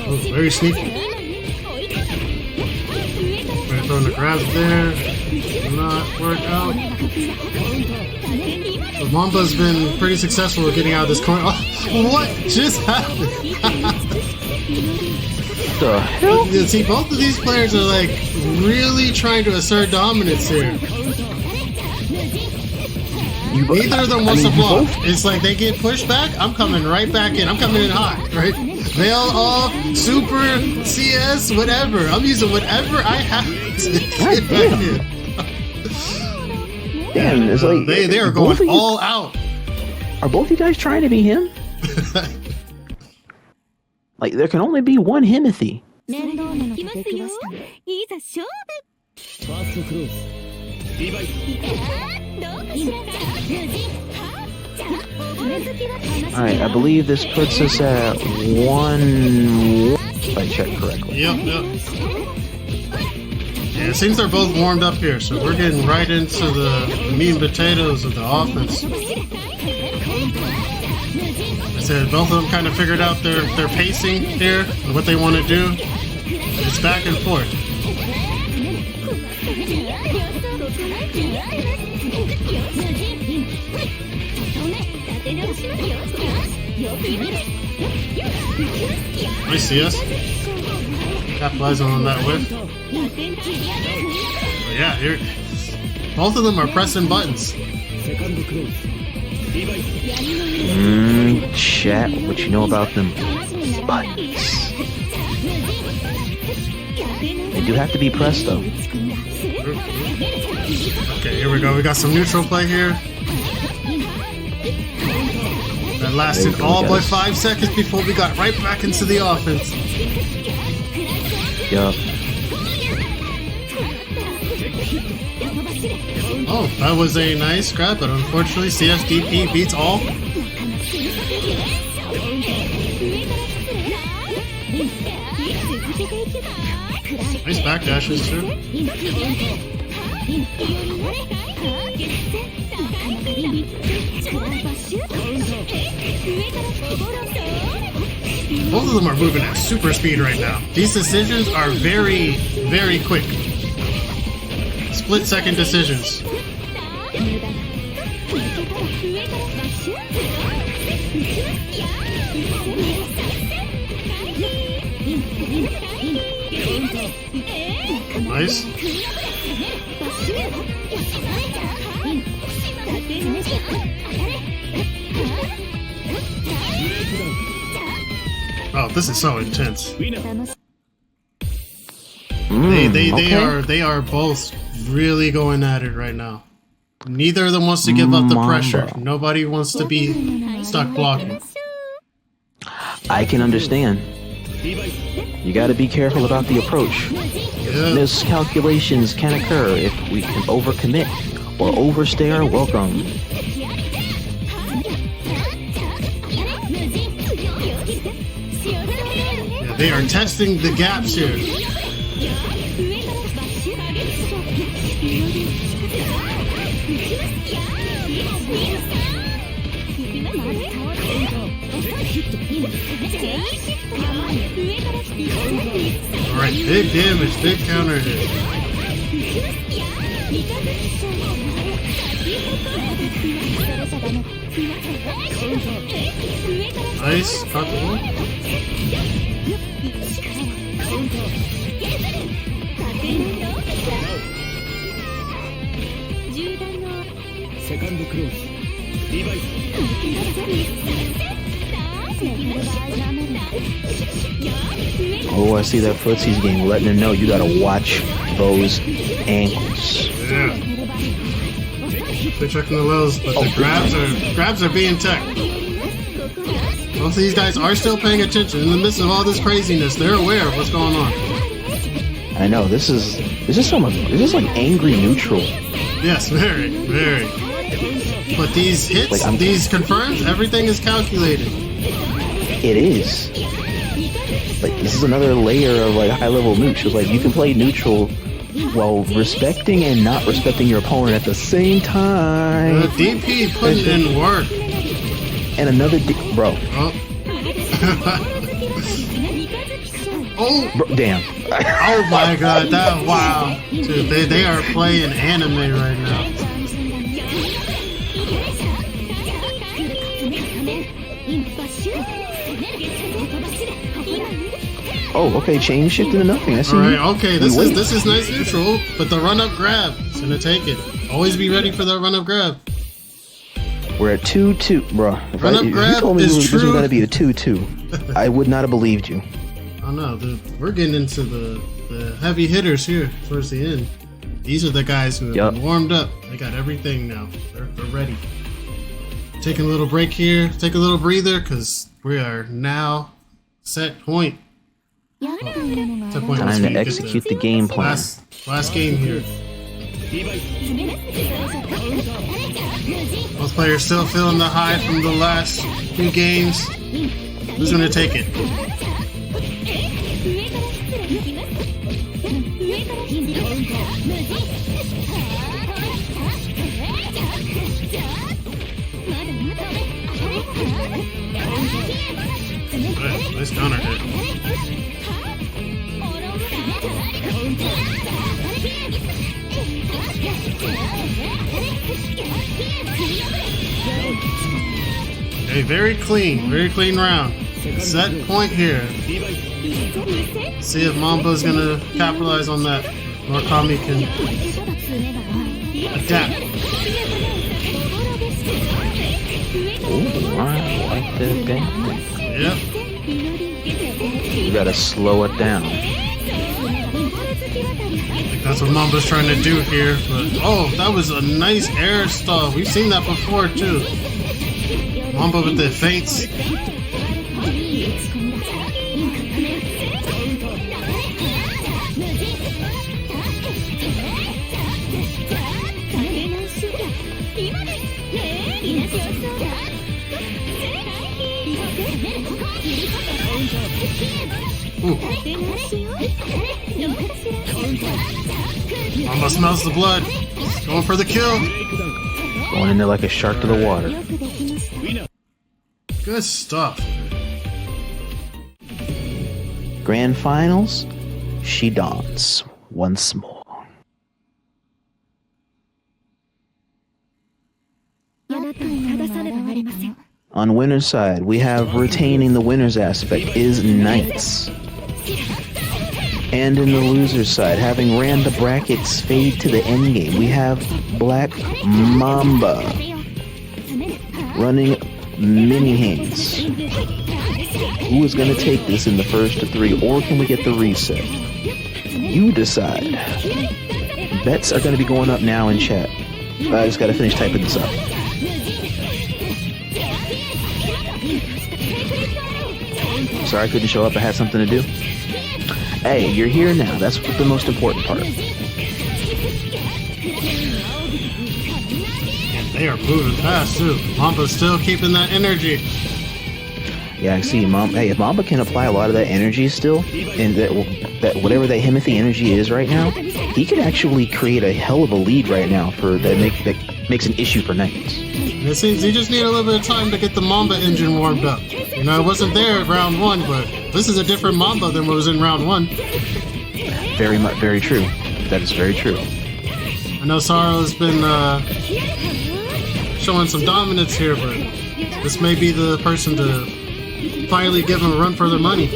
Oh, very sneaky. We're throwing the grabs there. Did not work out. So Mamba's been pretty successful at getting out of this corner. Oh, what just happened? The hell? You see, both of these players are like really trying to assert dominance here. Neither of them wants to block. It's like they get pushed back, I'm coming right back in. I'm coming in hot, right? Veil off, super, CS, whatever. I'm using whatever I have to get back in. Damn, it's like they are going all out. Are both you guys trying to be him? Like, there can only be one Himothy. Alright, I believe this puts us at 1... if I check correctly. Yep. Yeah, it seems they're both warmed up here, so we're getting right into the meat and potatoes of the offense. I said both of them kind of figured out their pacing here and what they want to do. It's back and forth. I see us. Capitalizing on that whiff. But yeah, here, both of them are pressing buttons. Chat, what you know about them buttons? They do have to be pressed though. Okay, here we go. We got some neutral play here. That lasted all but 5 seconds before we got right back into the offense. Yup. Oh, that was a nice grab, but unfortunately CSDP beats all. Nice backdashes too. Both of them are moving at super speed right now. These decisions are very, very quick. Split-second decisions. Nice. Oh, this is so intense. They are both really going at it right now. Neither of them wants to give up the pressure. Nobody wants to be stuck blocking. I can understand. You got to be careful about the approach. Yeah. Miscalculations can occur if we can overcommit or overstay our welcome. Yeah, they are testing the gaps here. Alright, big damage, big counter hit. Nice, caught the one. Oh, I see that footsie's game, letting them know you gotta watch those ankles. Yeah. They're checking the lows, but the grabs are being teched. Most of these guys are still paying attention in the midst of all this craziness. They're aware of what's going on. I know, this is like angry neutral. Yes, very, very. But these hits, like, these confirms, everything is calculated. It is. Like, this is another layer of like high-level neutral. Like, you can play neutral while respecting and not respecting your opponent at the same time. DP putting in work. And another bro. Oh. Oh. Bro, damn. Oh my god, that wow. Dude, they are playing anime right now. Oh, okay, chain shifting to nothing. I see. Alright, okay, this is nice neutral, but the run-up grab is gonna take it. Always be ready for that run-up grab. We're at 2-2, bro. If you told me this was going to be a 2-2, I would not have believed you. Oh no, we're getting into the heavy hitters here towards the end. These are the guys who have been warmed up. They got everything now. They're ready. Taking a little break here. Take a little breather because we are now set point. Time to execute the game plan. Last game here. Both players still feeling the high from the last few games. Who's going to take it? Right, nice counter hit. Okay, very clean round. Set point here. See if Mamba's gonna capitalize on that. Noirkami can adapt. Ooh, I like that thing. Yep. You gotta slow it down. I think that's what Mamba's trying to do here, but oh, that was a nice air stall. We've seen that before too. Mamba with the feints. Ooh. Mamba smells the blood. Going for the kill. Going in there like a shark to the water. Good stuff. Grand finals, she dawns once more. On winner's side, we have retaining the winner's aspect is Knights. And in the loser's side, having ran the brackets fade to the endgame, we have Black Mamba running mini hands. Who is going to take this in the first of 3, or can we get the reset? You decide. Bets are going to be going up now in chat. I just got to finish typing this up. Sorry I couldn't show up. I had something to do. Hey, you're here now. That's the most important part. They are moving fast too. Mamba's still keeping that energy. Yeah, I see. Hey, if Mamba can apply a lot of that energy still, and that whatever that Himothy energy is right now, he could actually create a hell of a lead right now for that makes an issue for Knights. It seems you just need a little bit of time to get the Mamba engine warmed up. You know, it wasn't there at round 1, but this is a different Mamba than what was in round 1. Very true. That is very true. I know Sorrow's been showing some dominance here, but this may be the person to finally give them a run for their money.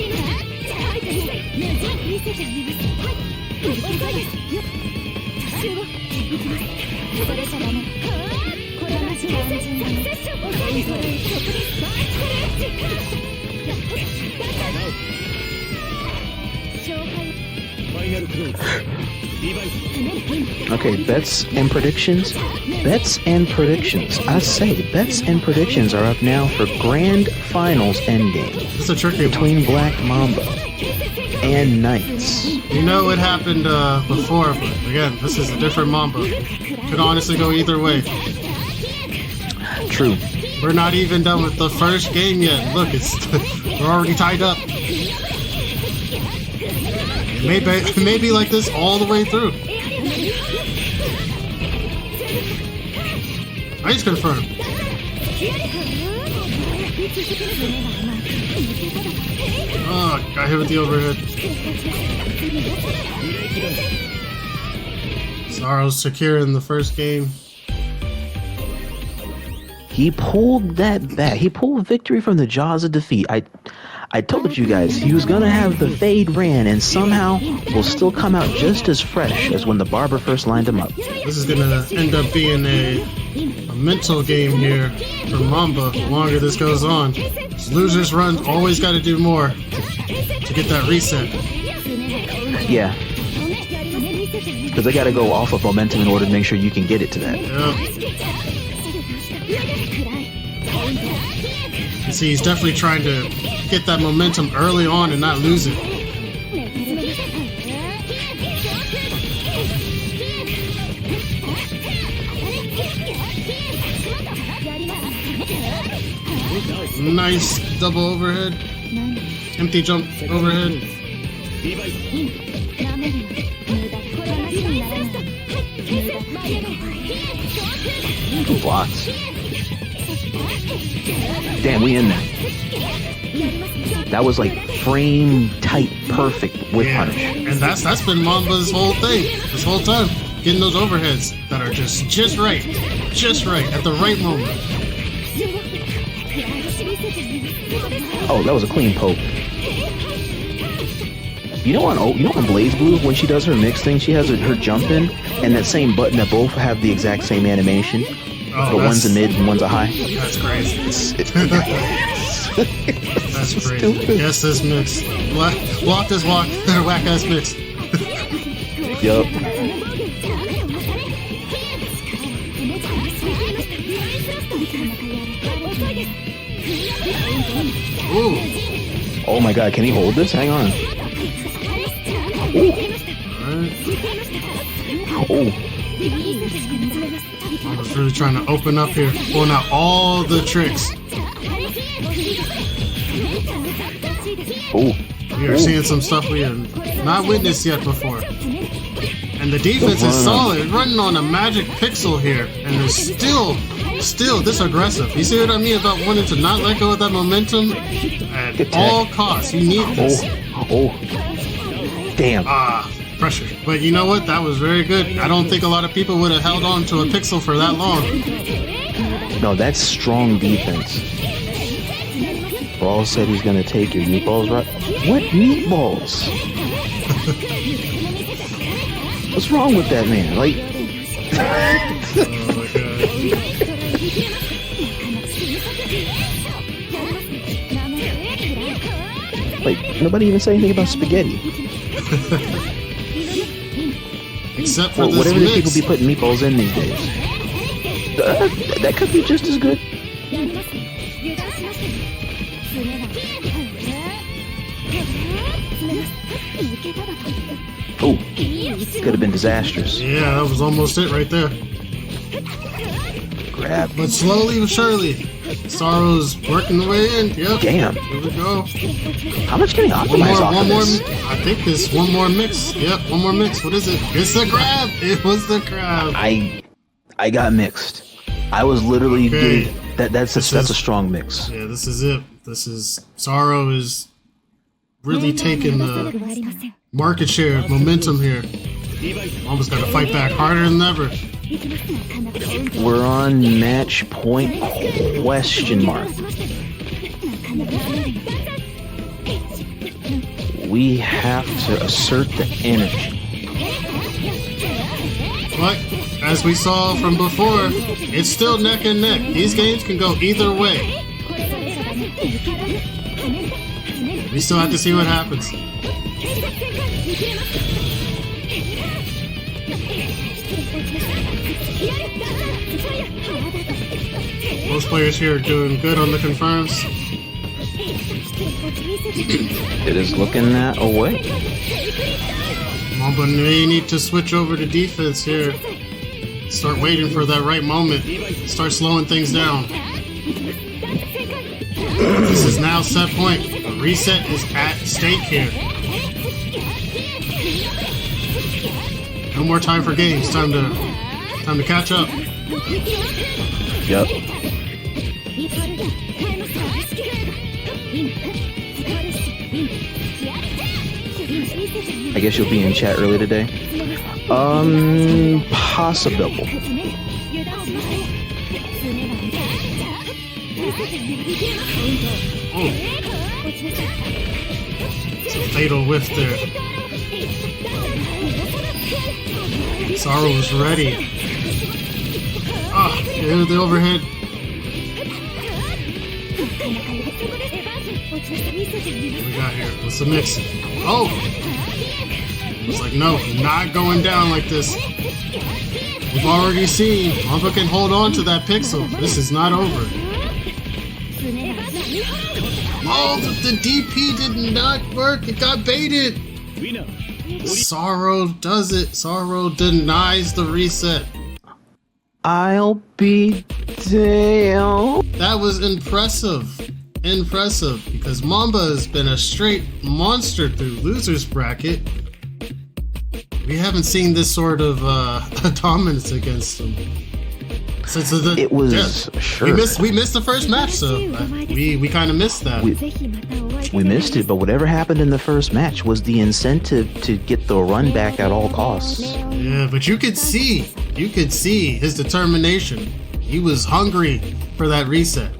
Okay, bets and predictions. Bets and predictions. I say bets and predictions are up now for grand finals endgame. It's a tricky between one. Black Mamba and Knights. You know it happened before, but again, this is a different Mamba. Could honestly go either way. True. We're not even done with the first game yet. Look, we're already tied up. It may be like this all the way through. Ice confirmed. Oh, got hit with the overhead. Sorrow's secure in the first game. He pulled that back. He pulled victory from the jaws of defeat. I told you guys he was gonna have the fade ran and somehow will still come out just as fresh as when the barber first lined him up. This is gonna end up being a mental game here for Mamba the longer this goes on. Losers run always gotta do more to get that reset. Yeah. Because they gotta go off of momentum in order to make sure you can get it to that. Yep. You see, he's definitely trying to get that momentum early on and not lose it. Nice double overhead. Empty jump overhead. Two blocks. Damn, we in there. That was like frame tight, perfect whip punish. And that's been Mamba's whole thing this whole time. Getting those overheads that are just right at the right moment. Oh, that was a clean poke. You know on Blaze Blue, when she does her mix thing, she has her jump in and that same button that both have the exact same animation. Oh, but one's a mid and one's a high. That's crazy. That's crazy. Stupid. Yes, this mix. Block this whack ass mix. Yup. Ooh. Oh my god, can he hold this? Hang on. Ooh. Oh. I was really trying to open up here, pulling out all the tricks. Oh. We are seeing some stuff we have not witnessed yet before. And the defense is solid, running on a magic pixel here, and they're still this aggressive. You see what I mean about wanting to not let go of that momentum at all costs? You need this. Oh. Damn. Pressure. But you know what? That was very good. I don't think a lot of people would have held on to a pixel for that long. No, that's strong defense. Ball said he's gonna take your meatballs, right? What meatballs? What's wrong with that man? Like, Oh my god. like nobody even said anything about spaghetti. Except for this whatever mix. people be putting meatballs in these days. That could be just as good. Oh, could have been disastrous. Yeah, that was almost it right there. Grab. But slowly but surely, Sorrow's working the way in. Yep. Damn. Here we go. How much can he optimize off of this? I think this one more mix. Yep, one more mix. What is it? It's the grab. It was the grab. I got mixed. I was literally getting that's a strong mix. Yeah, this is it. This is Sorrow is really taking the market share, momentum here. Almost got to fight back harder than ever. We're on match point question mark. We have to assert the energy. But as we saw from before, it's still neck and neck. These games can go either way. We still have to see what happens. Most players here are doing good on the confirms. It is looking that away. Mamba may need to switch over to defense here. Start waiting for that right moment. Start slowing things down. This is now set point. The reset is at stake here. No more time for games. Time to catch up. Yep. I guess you'll be in chat early today. Possible. Oh. It's a fatal whiff there. Sorrow was ready. Ah, there's the overhead. What we got here? What's the mix? Oh! It's like, no, not going down like this. We've already seen Mamba can hold on to that pixel. This is not over. Oh, the DP did not work. It got baited. Sorrow does it. Sorrow denies the reset. I'll be damned. That was impressive. Impressive, because Mamba has been a straight monster through loser's bracket. We haven't seen this sort of dominance against him since it was sure. We missed the first match, so we kind of missed that. We missed it, but whatever happened in the first match was the incentive to get the run back at all costs. Yeah, but you could see his determination. He was hungry for that reset.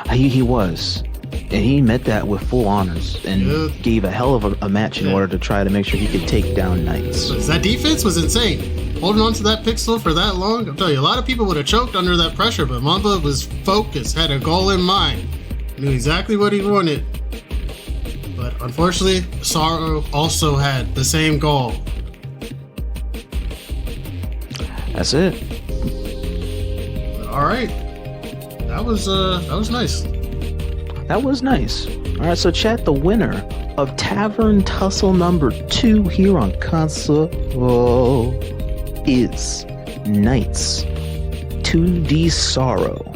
He was. And he met that with full honors and gave a hell of a match in order to try to make sure he could take down Knights. That defense was insane. Holding on to that pixel for that long, I'm telling you, a lot of people would have choked under that pressure, but Mamba was focused, had a goal in mind, knew exactly what he wanted. But unfortunately, Sorrow also had the same goal. That's it. All right. That was nice. That was nice. All right, so chat, the winner of Tavern Tussle number 2 here on console is Knights 2D Sorrow.